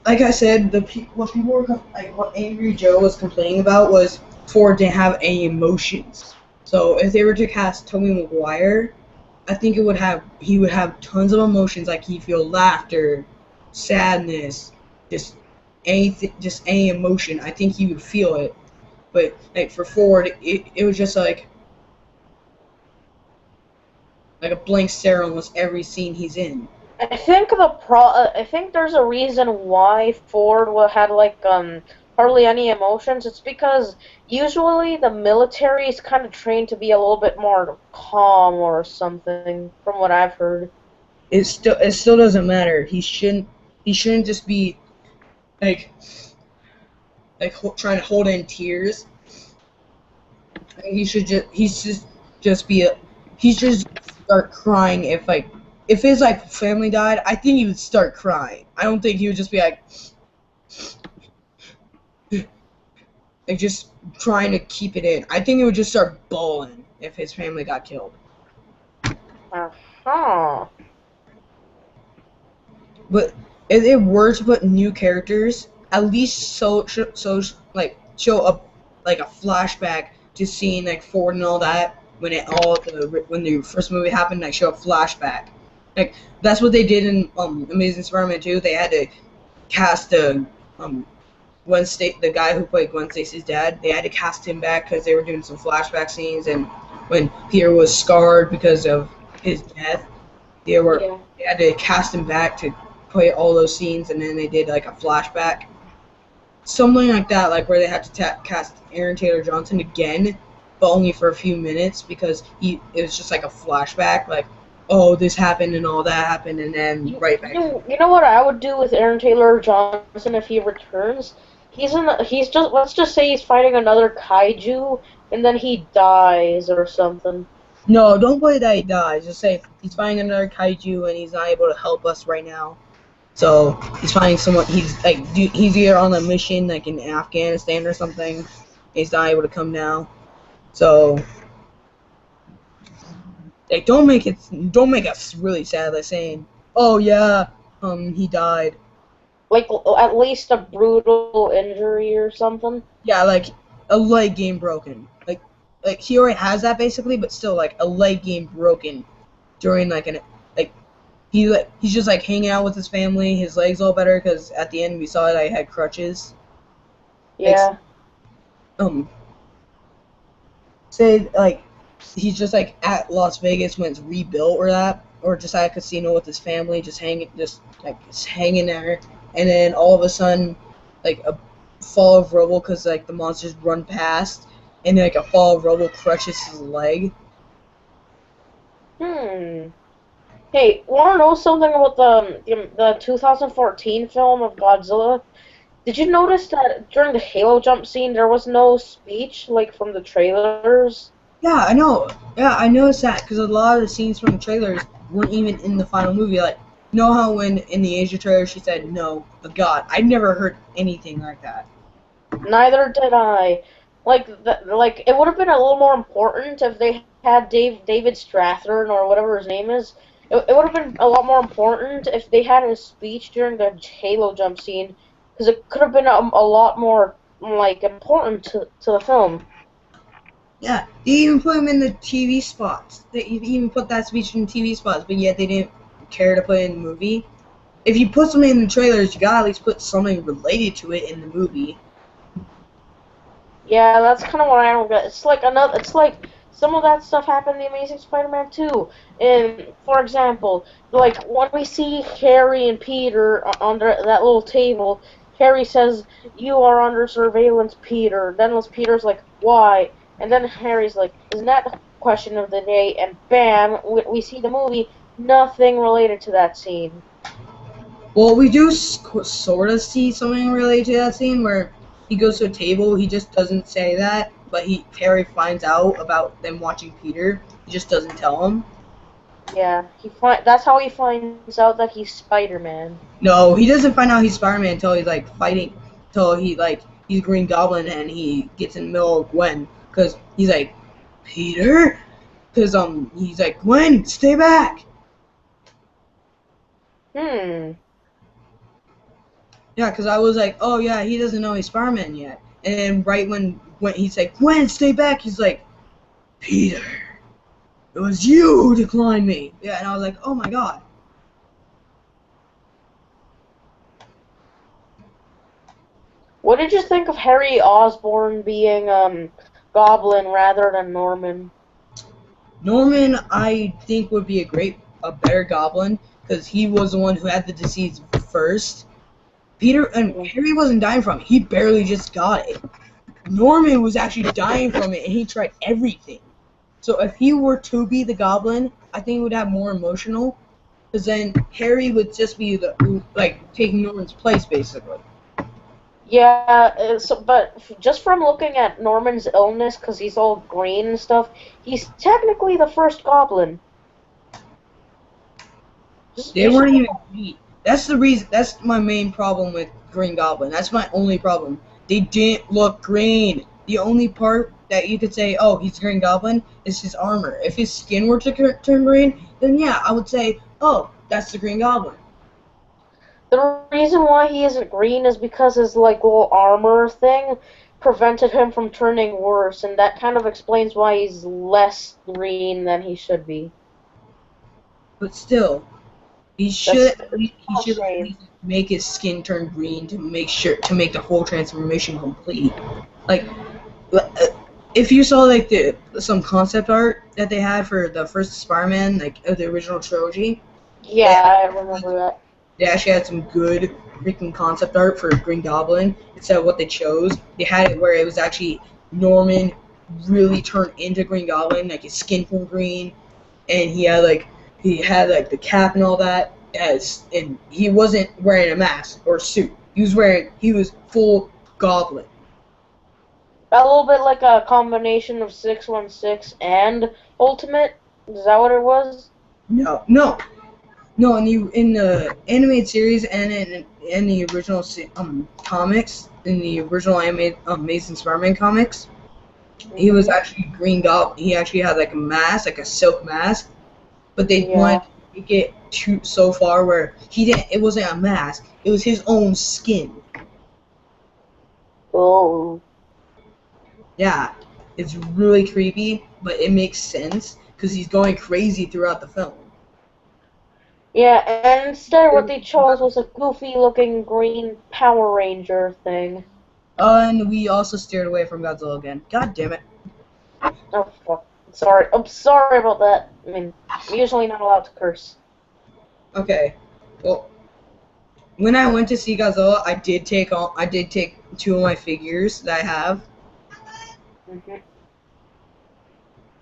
like I said, what people were like what Angry Joe was complaining about was Ford didn't have any emotions. So if they were to cast Tobey Maguire, I think he would have tons of emotions, like he'd feel laughter, sadness, just anything, just any emotion. I think he would feel it. But like for Ford, it was just like a blank stare almost every scene he's in. I think there's a reason why had like hardly any emotions. It's because usually the military is kind of trained to be a little bit more calm or something, from what I've heard. It still doesn't matter. He shouldn't just be like trying to hold in tears. He should just be a he should just start crying if his like family died. I think he would start crying. I don't think he would just be like just trying to keep it in. I think he would just start bawling if his family got killed. Uh-huh. But if it were to put new characters, at least like show up like a flashback to seeing like Ford and all that when the first movie happened. Like show a flashback. Like that's what they did in Amazing Spider-Man 2. They had to cast the guy who played Gwen Stacy's dad. They had to cast him back because they were doing some flashback scenes, and when Peter was scarred because of his death, Yeah. they had to cast him back to play all those scenes, and then they did like a flashback, something like that, like where they had to cast Aaron Taylor Johnson again, but only for a few minutes because it was just like a flashback, like oh this happened and all that happened, and then right back. You know what I would do with Aaron Taylor Johnson if he returns? He's just let's just say he's fighting another kaiju and then he dies or something. No, don't play that he dies. Just say he's finding another kaiju and he's not able to help us right now. So he's finding someone. He's either on a mission like in Afghanistan or something. He's not able to come now. So like don't make us really sad by saying, oh yeah, he died. Like at least a brutal injury or something. Yeah, like a leg game broken. Like he already has that basically, but still like a leg game broken during like he's just like hanging out with his family. His legs all better because at the end we saw that he had crutches. Yeah. Um, say like he's just like at Las Vegas when it's rebuilt or that, or just at a casino with his family, just hanging there, and then all of a sudden, like a fall of rubble because like the monsters run past, and like a fall of rubble crushes his leg. Hmm. Hey, want to know something about the 2014 film of Godzilla? Did you notice that during the Halo jump scene there was no speech like from the trailers? Yeah, I know. Yeah, I noticed that because a lot of the scenes from the trailers weren't even in the final movie. Like, you know how when in the Asia trailer she said no, but God, I'd never heard anything like that. Neither did I. Like it would have been a little more important if they had David Strathairn or whatever his name is. It would have been a lot more important if they had his speech during the Halo jump scene, because it could have been a lot more like important to the film. Yeah, they even put him in the TV spots. They even put that speech in TV spots, but yet they didn't care to put it in the movie. If you put something in the trailers, you gotta at least put something related to it in the movie. Yeah, that's kind of what I don't get. It's like some of that stuff happened in the Amazing Spider-Man 2. And for example, like when we see Harry and Peter under that little table, Harry says, "You are under surveillance, Peter." Then Peter's like, "Why?" And then Harry's like, "Isn't that the question of the day?" And bam, we see the movie. nothing related to that scene. Well, we do sort of see something related to that scene where he goes to a table. He just doesn't say that, but Harry finds out about them watching Peter. He just doesn't tell him. Yeah, that's how he finds out that he's Spider-Man. No, he doesn't find out he's Spider-Man until he's like fighting, until he's Green Goblin and he gets in the middle of Gwen because he's like, Peter, because he's like, Gwen, stay back. Hmm. Yeah, because I was like, oh yeah, he doesn't know he's Spider-Man yet. And then right when he's like, Gwen, stay back, he's like, Peter, it was you who declined me. Yeah, and I was like, oh my god. What did you think of Harry Osborn being Goblin rather than Norman? Norman, I think would be a better Goblin because he was the one who had the disease first. Peter and Yeah. Harry wasn't dying from it. He barely just got it. Norman was actually dying from it, and he tried everything. So if he were to be the Goblin, I think he would have more emotional. Because then Harry would just be taking Norman's place, basically. Yeah, but just from looking at Norman's illness, because he's all green and stuff, he's technically the first Goblin. They weren't even green. That's the reason. That's my main problem with Green Goblin. That's my only problem. They didn't look green. The only part that you could say, oh, he's Green Goblin, is his armor. If his skin were to turn green, then yeah, I would say, oh, that's the Green Goblin. The reason why he isn't green is because his like little armor thing prevented him from turning worse, and that kind of explains why he's less green than he should be. But still, That's he a should at shame. least make his skin turn green to make the whole transformation complete. Like if you saw like some concept art that they had for the first Spider-Man, like of the original trilogy, they, Yeah, I remember that. they actually had some good freaking concept art for Green Goblin instead of what they chose. They had it where it was actually Norman really turned into Green Goblin, like his skin turned green, and he had like the cap and all that. And he wasn't wearing a mask or a suit. He was full Goblin. A little bit like a combination of 616 and Ultimate. Is that what it was? No. In the animated series and in the original comics, in the original animated Amazing Spider-Man comics, he was Hmm. actually Green Goblin. He actually had like a mask, like a silk mask, but they wanted Yeah. to take it so far where he didn't. It wasn't a mask. It was his own skin. Oh. Yeah, it's really creepy, but it makes sense because he's going crazy throughout the film. Yeah, and instead what they chose was a goofy looking green Power Ranger thing. And we also steered away from Godzilla again. God damn it. Oh fuck. Sorry. I'm sorry about that. I mean, I'm usually not allowed to curse. Okay. Well, when I went to see Godzilla, I did take two of my figures that I have, Hmm.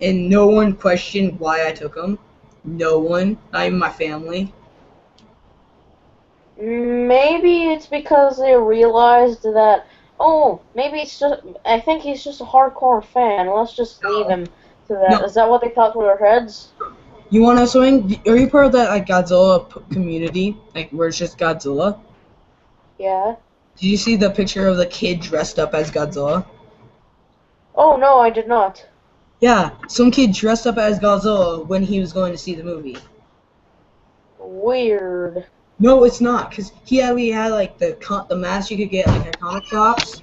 and no one questioned why I took them. No one, not even my family. Maybe it's because they realized that, oh, maybe it's just, I think he's just a hardcore fan. Let's just leave No, him to that. no. Is that what they thought through their heads? You want to know something? Are you part of that like Godzilla community, like where it's just Godzilla? Yeah. Did you see the picture of the kid dressed up as Godzilla? Oh, no, I did not. Yeah, some kid dressed up as Godzilla when he was going to see the movie. Weird. No, it's not, because he already had like the mask you could get like at comic shops.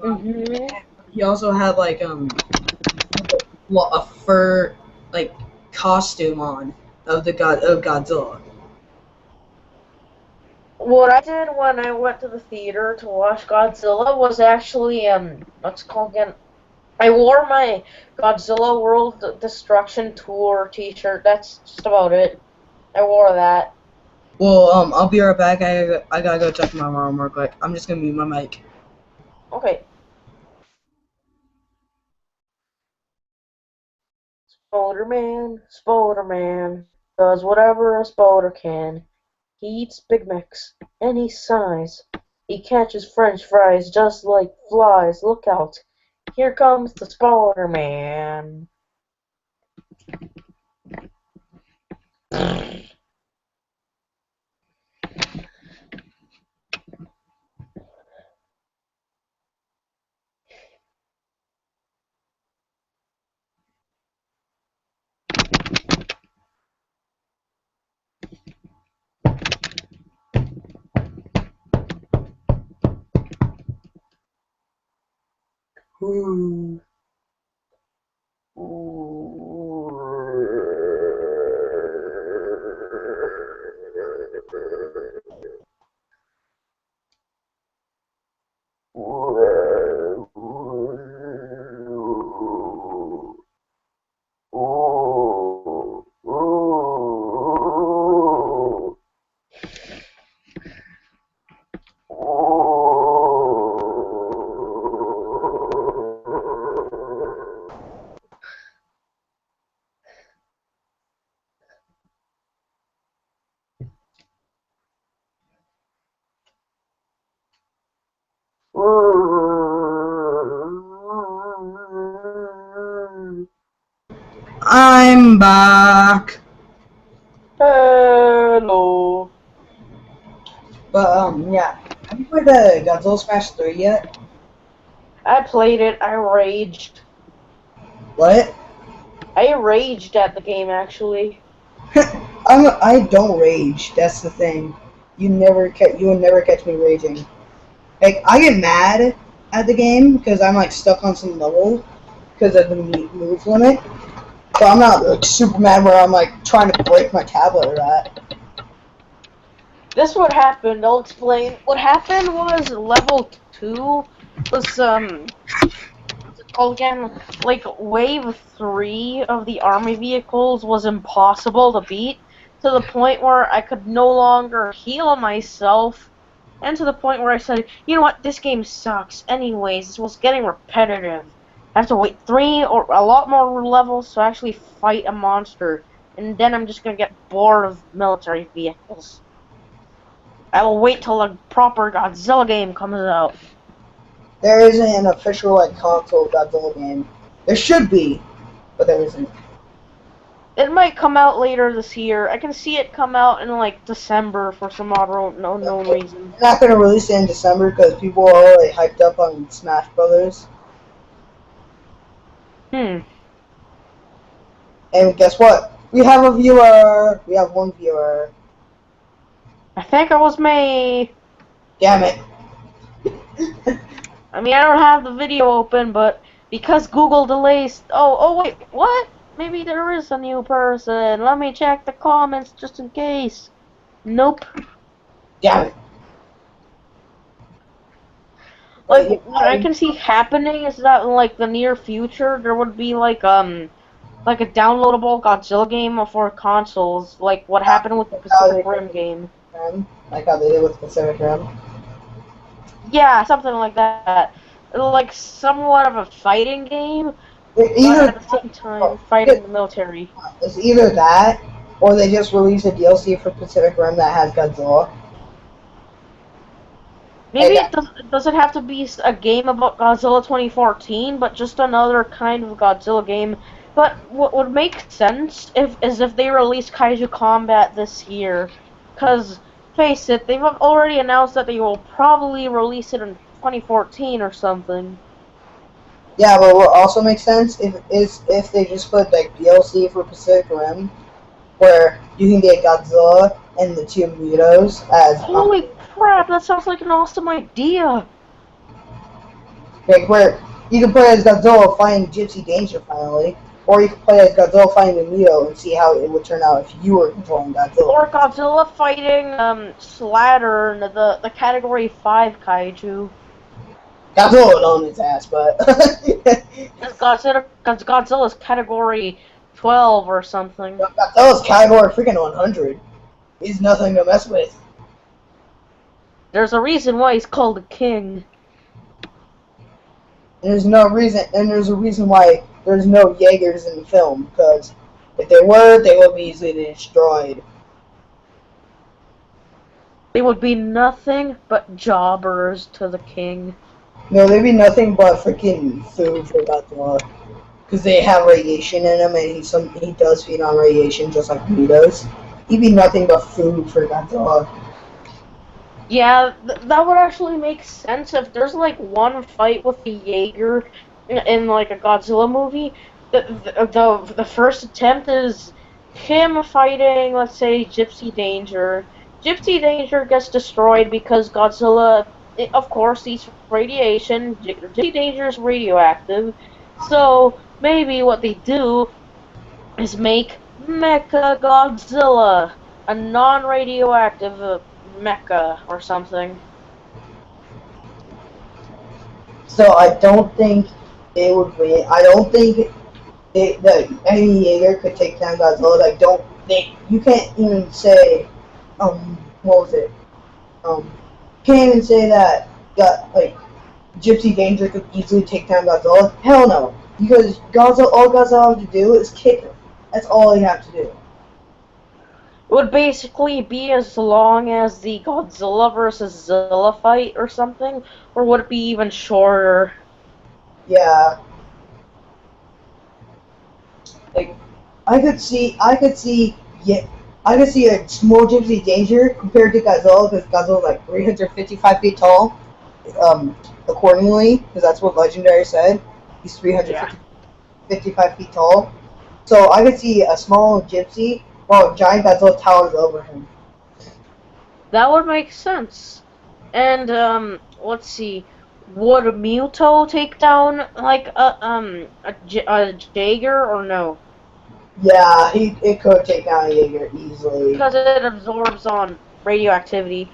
Hmm. He also had like a fur like costume on of Godzilla. What I did when I went to the theater to watch Godzilla was actually, what's it called again? I wore my Godzilla World Destruction Tour t-shirt. That's just about it. I wore that. Well, I'll be right back. I gotta go check my mom real quick. I'm just gonna mute my mic. Okay. Spider-Man, Spider-Man. Does whatever a spoder can. He eats Big Macs, and he sighs. He catches French fries just like flies. Look out. Here comes the Spoder Man. Ooh. I'm back. Hello. But yeah. Have you played the Godzilla Smash 3 yet? I played it. I raged. What? I raged at the game, actually. I don't rage. That's the thing. You would never catch me raging. Like I get mad at the game because I'm like stuck on some level because of the move limit. So I'm not like super mad where I'm like trying to break my tablet or that. This is what happened. I'll explain. What happened was level 2 was, what's it called again? Like, wave 3 of the army vehicles was impossible to beat, to the point where I could no longer heal myself, and to the point where I said, you know what, this game sucks. Anyways, this was getting repetitive. I have to wait 3 or a lot more levels to actually fight a monster, and then I'm just gonna get bored of military vehicles. I will wait till a proper Godzilla game comes out. There isn't an official like console Godzilla game. There should be, but there isn't. It might come out later this year. I can see it come out in like December for some odd unknown reason. They're not gonna release it in December because people are already hyped up on Smash Brothers. Hmm. And guess what? We have a viewer. We have one viewer. I think it was me. Damn it. I mean, I don't have the video open, but because Google delays. Oh, wait, what? Maybe there is a new person. Let me check the comments just in case. Nope. Damn it. Like, what I can see happening is that in, like, the near future, there would be, like a downloadable Godzilla game for consoles, like what happened with the Pacific Rim game. Like how they did with Pacific Rim. Yeah, something like that. Like somewhat of a fighting game, but Either at the same time fighting the military. it's either that, or they just release a DLC for Pacific Rim that has Godzilla. Maybe it doesn't have to be a game about Godzilla 2014, but just another kind of Godzilla game. But what would make sense is if they release Kaiju Combat this year, because face it, they've already announced that they will probably release it in 2014 or something. Yeah, but what also makes sense if they just put like DLC for Pacific Rim, where you can get Godzilla and the two Mutos as Holy crap! That sounds like an awesome idea. like where you can play as Godzilla fighting Gypsy Danger finally, or you can play as Godzilla fighting the Muto and see how it would turn out if you were controlling Godzilla. Or Godzilla fighting Slattern, the Category 5 Kaiju. Godzilla would own his ass, but Godzilla's Category 12 or something. Godzilla's category freaking 100. He's nothing to mess with. There's a reason why he's called a king. There's a reason why there's no Jaegers in the film, because If they were, they would be easily destroyed. They would be nothing but jobbers to the king. No, they'd be nothing but freaking food for Godzilla. Because they have radiation in them, and he does feed on radiation just like he does. He'd be nothing but food for Godzilla. Yeah, that would actually make sense if there's like one fight with the Jaeger in like a Godzilla movie. The first attempt is him fighting, let's say, Gypsy Danger. Gypsy Danger gets destroyed because Godzilla, of course, eats radiation. Gypsy Danger is radioactive, so maybe what they do is make Mecha Godzilla, a non-radioactive mecha or something. So I don't think it would be. I don't think that any Jaeger could take down Godzilla. I don't think you can't even say what was it? Can't even say that Gypsy Danger could easily take down Godzilla. Hell no, because all Godzilla have to do is kick him. That's all they have to do. It would basically be as long as the Godzilla versus Zilla fight or something, or would it be even shorter? Yeah, like yeah, I could see a small Gypsy Danger compared to Godzilla because Godzilla's like 355 feet tall. Accordingly, because that's what Legendary said. He's 355 feet tall. So I could see a small Gypsy while a giant Godzilla towers over him. That would make sense. And let's see, would Muto take down like a Jaeger or no? Yeah, it could take down a Jaeger easily. Because it absorbs on radioactivity.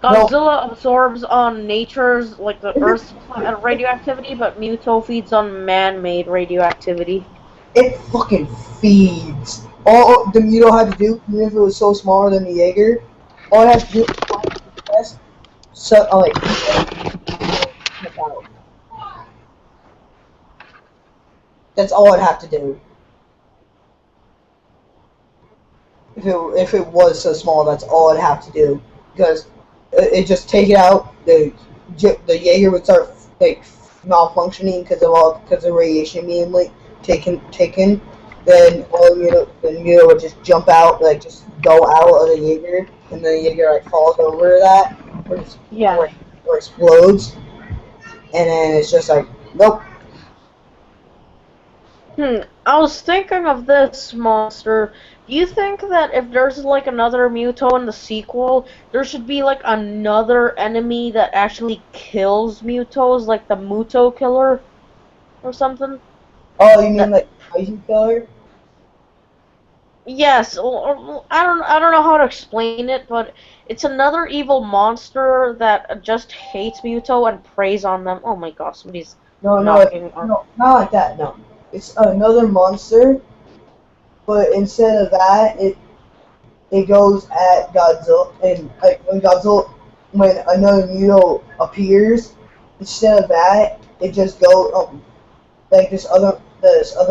No, Godzilla absorbs on nature's, like the Earth's radioactivity, but Muto feeds on man-made radioactivity. it fucking feeds. All the Muto had to do, even if it was so smaller than the Jaeger, all it had to do was so that's all I'd have to do. If it was so small, that's all I'd have to do because it just take it out. The Jaeger would start like malfunctioning because of radiation being like taken. Then Muto would just jump out, like just go out of the Jaeger, and the Jaeger like falls over that or explodes, and then it's just like nope. I was thinking of this monster. Do you think that if there's like another Muto in the sequel, there should be like another enemy that actually kills Mutos, like the Muto killer or something? Oh, you mean That, like Kaiju Killer? yes, or I don't know how to explain it, but it's another evil monster that just hates Muto and preys on them. Oh my gosh, somebody's No, knocking on. no, not like that. No, it's another monster, but instead of that, it goes at Godzilla, and like when another Muto appears, instead of that, it just goes like this other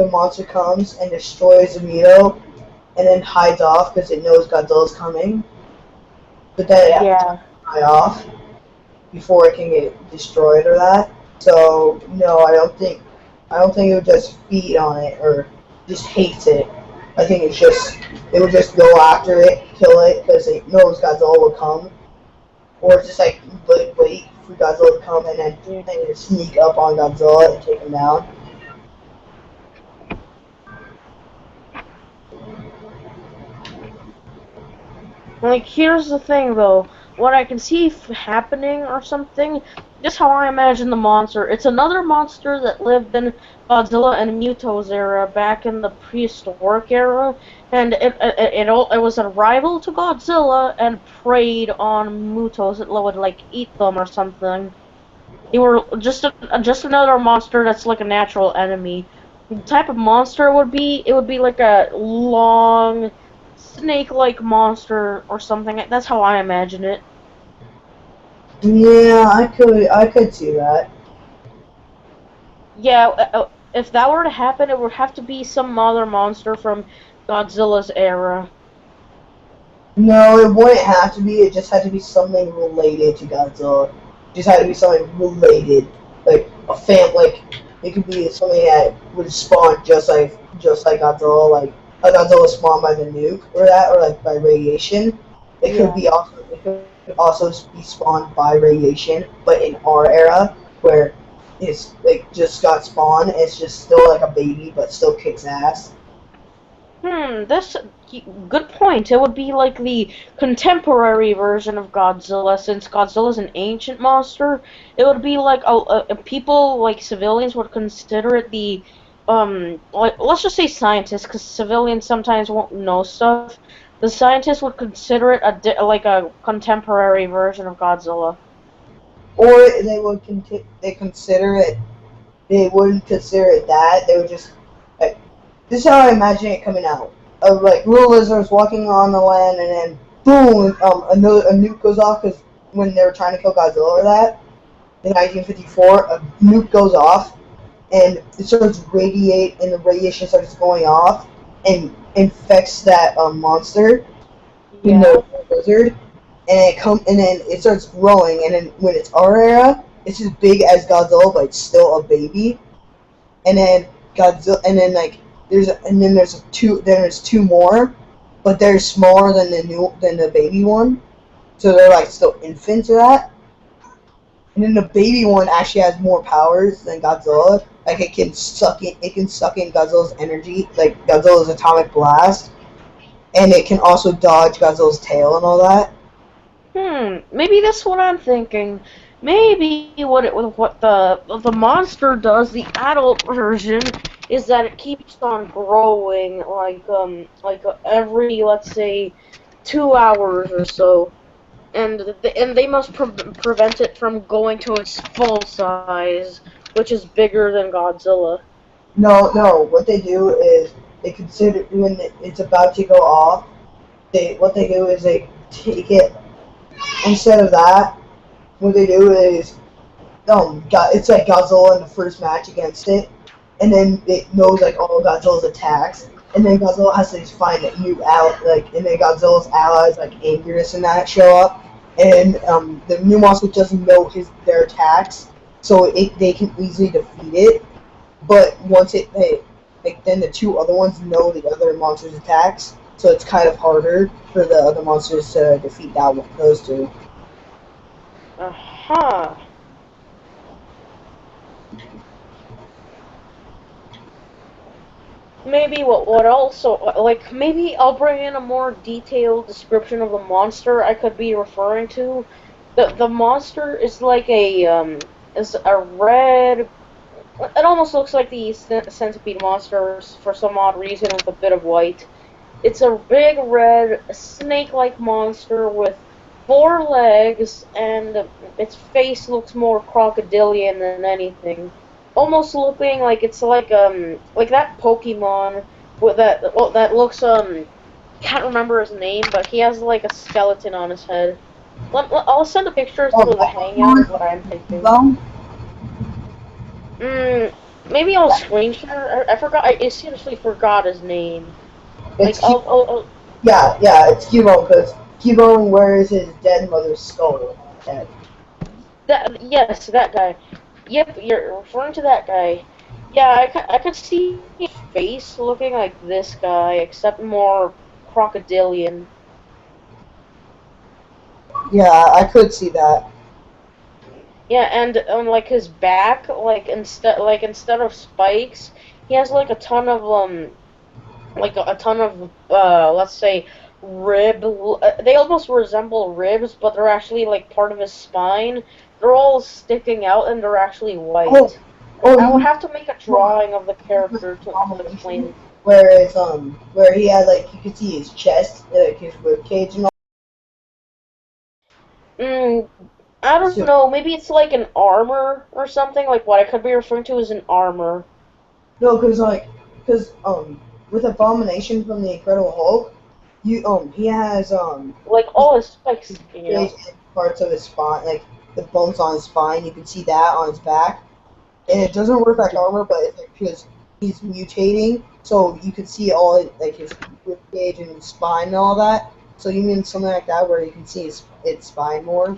monster comes and destroys the Muto, and then hides off because it knows Godzilla's coming, but then it has to Yeah. hide off before it can get destroyed or that. So no, I don't think it would just feed on it or just hates it. I think it would just go after it, kill it because it knows Godzilla will come, or just like wait for Godzilla to come and then just sneak up on Godzilla and take him down. Like, here's the thing, though. What I can see happening or something, just how I imagine the monster. It's another monster that lived in Godzilla and Muto's era, back in the prehistoric era, and it was a rival to Godzilla and preyed on Mutos. It would, like, eat them or something. They were just another monster that's like a natural enemy. The type of monster it would be like a long, snake-like monster or something. That's how I imagine it. Yeah, I could see that. Yeah, if that were to happen, it would have to be some other monster from Godzilla's era. No, it wouldn't have to be. It just had to be something related to Godzilla. It just had to be something related, like a like it could be something that would spawn just like Godzilla, like a Godzilla spawned by the nuke or that, or like by radiation. Yeah. It could also be spawned by radiation, but in our era where it's like just got spawned, it's just still like a baby, but still kicks ass. That's good point. It would be like the contemporary version of Godzilla, since Godzilla's an ancient monster. It would be like people like civilians would consider it the like let's just say scientists, because civilians sometimes won't know stuff. The scientists would consider it like a contemporary version of Godzilla. Or they consider it. They wouldn't consider it that. They would just like, this is how I imagine it coming out. Of like little lizards walking on the land, and then boom, a nuke goes off because when they were trying to kill Godzilla or that in 1954, a nuke goes off and it starts radiate, and the radiation starts going off and infects that monster in Yeah. the lizard, and then it starts growing, and then when it's our era, it's as big as Godzilla, but it's still a baby, and then Godzilla, and then like there's two more, but they're smaller than the baby one, so they're like still infants or that, and then the baby one actually has more powers than Godzilla. Like it can suck in Godzilla's energy, like Godzilla's atomic blast, and it can also dodge Godzilla's tail and all that. Maybe that's what I'm thinking. Maybe what the monster does, the adult version, is that it keeps on growing, every, let's say, 2 hours or so, and they must prevent it from going to its full size, which is bigger than Godzilla. No, no. What they do is they consider when it's about to go off. What they do is they take it instead of that. What they do is it's like Godzilla in the first match against it, and then it knows like all Godzilla's attacks, and then Godzilla has to find a new ally, and then Godzilla's allies like Anguirus and that show up, and the new monster doesn't know their attacks, so they can easily defeat it. But then the two other ones know the other monster's attacks, so it's kind of harder for the other monsters to defeat those two. Aha. Maybe what also, like, maybe I'll bring in a more detailed description of the monster I could be referring to. The monster is like is a red. It almost looks like the centipede monsters for some odd reason with a bit of white. It's a big red snake-like monster with 4 legs, and its face looks more crocodilian than anything. Almost looking like it's like that Pokemon with that looks can't remember his name, but he has like a skeleton on his head. I'll send a picture Oh, to the hangout of what I'm thinking. Well, Maybe I'll screen share. I forgot. I seriously forgot his name. Like it's it's Kibo because Kibo wears his dead mother's skull. Head. yes, that guy. Yep, you're referring to that guy. Yeah, I could see his face looking like this guy, except more crocodilian. Yeah, I could see that. Yeah, and like his back, instead of spikes, he has like a ton of a ton of let's say they almost resemble ribs, but they're actually like part of his spine. They're all sticking out, and they're actually white. I would have to make a drawing of the character to explain. Where he had like you could see his chest, like his rib cage and all. Mm, I don't So, know. Maybe it's like an armor or something. Like what I could be referring to as an armor. no, because with Abomination from the Incredible Hulk, he has Like all his spikes, you know. parts of his spine, like the bones on his spine. You can see that on his back, and it doesn't work like armor, but it's like because he's mutating, so you can see all like his rib cage and his spine and all that. So you mean something like that where you can see its spine more?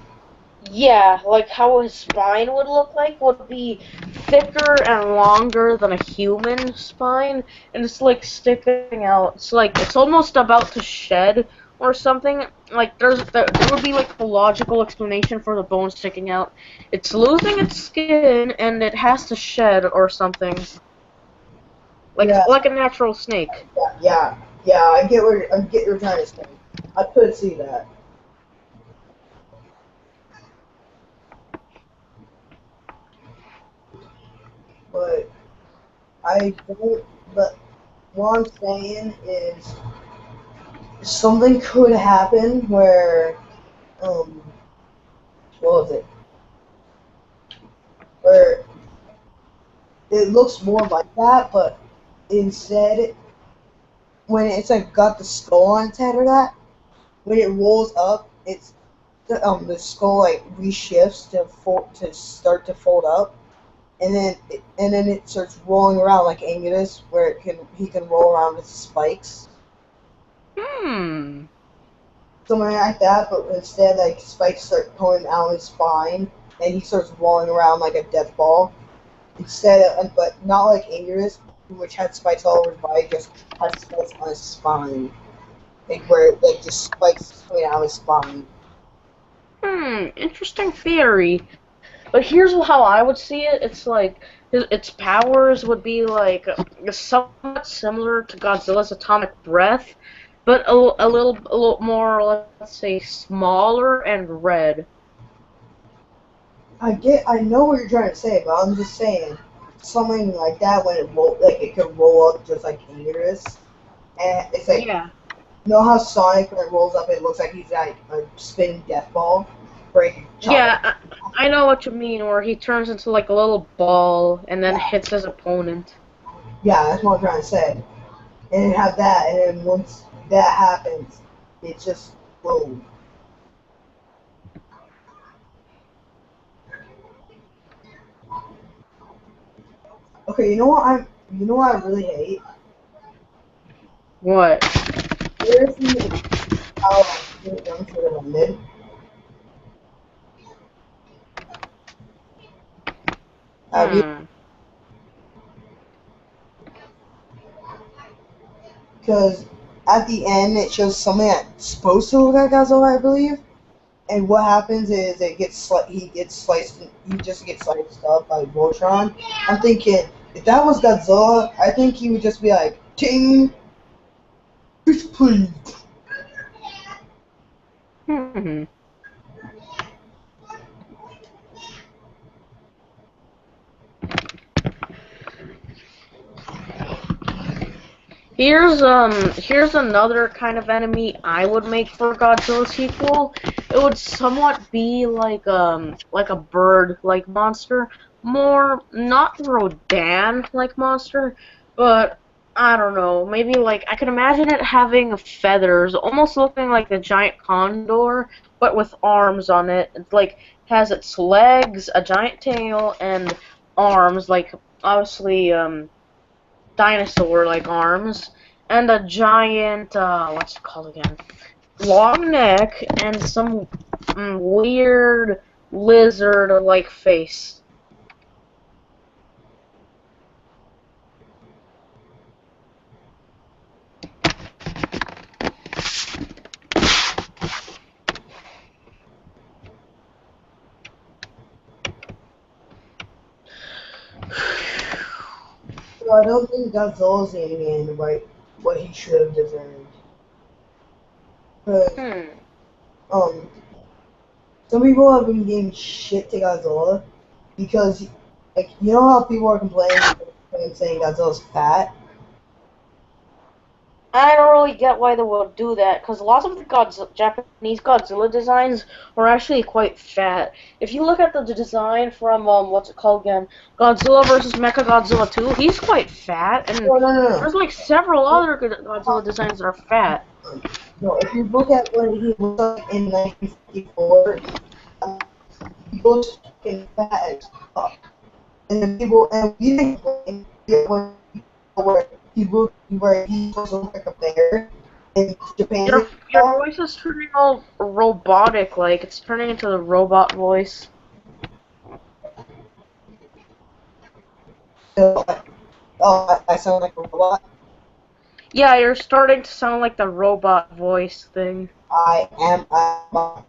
Yeah, like how his spine would look like would be thicker and longer than a human spine, and it's like sticking out. It's like it's almost about to shed or something. Like there would be like a logical explanation for the bone sticking out. It's losing its skin and it has to shed or something. Yeah, Like a natural snake. yeah. I get what you're trying to say. I could see that. But I don't. But what I'm saying is something could happen where what was it? Where it looks more like that, but instead when it's like got the skull on its head or that, when it rolls up, it's the skull like reshifts to start to fold up, and then it starts rolling around like Angus, where he can roll around with spikes, Hmm. something like that. But instead, like spikes start going out his spine, and he starts rolling around like a death ball. But not like Angus, which had spikes all over his body, just has spikes on his spine, like where like just spikes coming out of his spine. Interesting theory. But here's how I would see it. It's like its powers would be like somewhat similar to Godzilla's atomic breath, but a little more, let's say, smaller and red. I know what you're trying to say, but I'm just saying something like that when like it could roll up just like Angus, and it's like Yeah. you know how Sonic when it rolls up, it looks like he's like a spinning death ball, where he can chop it. Yeah, I know what you mean, where he turns into like a little ball and then Yeah, hits his opponent. yeah, that's what I'm trying to say. And have that, and then once that happens, it's just boom. Okay, you know what I really hate? What? You ever seen how like young should have ended? Have you? Hmm. Because at the end it shows something that's supposed to look like Godzilla, I believe. And what happens is he gets sliced, he just gets sliced up by Voltron. I'm thinking if that was Godzilla, I think he would just be like, "Ting, please." Hmm. Here's another kind of enemy I would make for a Godzilla sequel. It would somewhat be like a bird like monster. More not Rodan like monster, but I don't know, maybe like I can imagine it having feathers, almost looking like a giant condor, but with arms on it. It's like has its legs, a giant tail, and arms, like obviously dinosaur-like arms, and a giant, what's it called again? Long neck and some weird lizard-like face. So I don't think Godzilla's getting what he should have deserved. Because Hmm. um, some people have been giving shit to Godzilla because, like, you know how people are complaining and saying Godzilla's fat. I don't really get why they would do that, because lots of the Japanese Godzilla designs are actually quite fat. If you look at the design from, what's it called again? Godzilla versus Mechagodzilla 2, he's quite fat, and No, no, no, there's no. like several other Godzilla designs that are fat. No, if you look at what he looked like in 1954, he looks fucking fat as fuck. And then people, and we didn't complain. where he's supposed to look like a bear in Your Japan. your voice is turning all robotic, like it's turning into the robot voice. So, I sound like a robot. Yeah, you're starting to sound like the robot voice thing. I am a robot.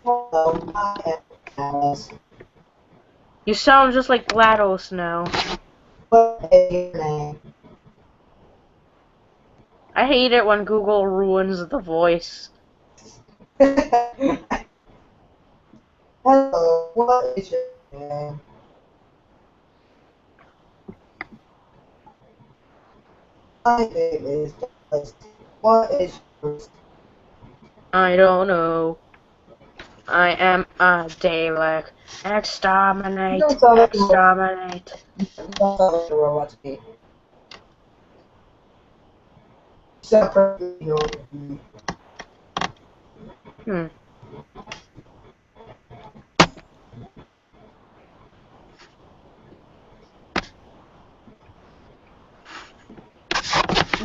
Hello, I am Alice. You sound just like GLaDOS now. What is your name? I hate it when Google ruins the voice. Hello, what is your name? My name is Alice. What is yours? I don't know. I am a Dalek. You Exterminate. don't sound like a robot. Exterminate. You don't sound like a robot to me. You sound perfectly normal to me. Hmm.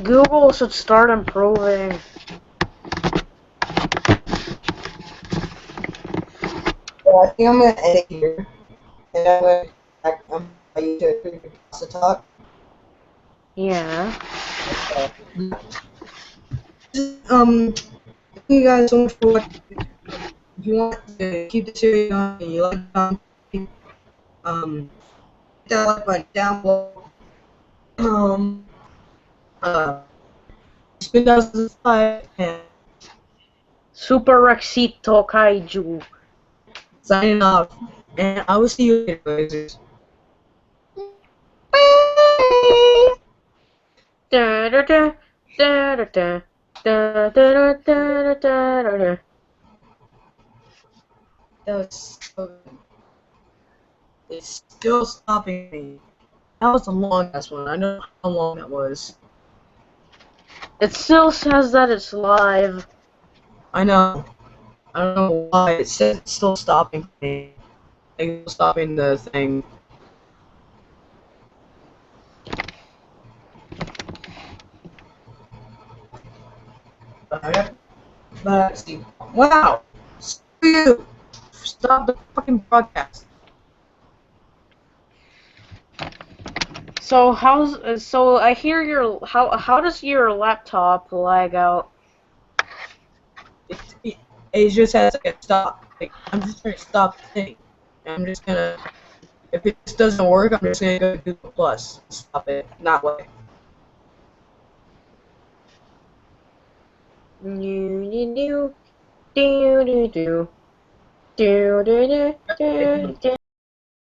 Google should start improving. So I think I'm gonna end it here, and I'm gonna invite you to a pretty pasta talk. Yeah. Thank you guys so much for watching. If you want to keep the series going and you like hit that like button down below. Um, uh, spin down to the side and Super Rexito Kaiju. signing off. And I will see you later, lasers. Da da da da da da da da da da da da. That was so good. It's still stopping me. That was a long ass one. I know how long that was. It still says that it's live. I know. I don't know why. It says it's still stopping me. It's stopping the thing. But see. Wow! Screw you! Stop the fucking broadcast. So I hear how does your laptop lag out? It just has like a stop. Like, I'm just trying to stop the thing. And I'm just gonna. If it just doesn't work, I'm just gonna go to Google Plus. Stop it. Not way. Do do do do do do do do do do.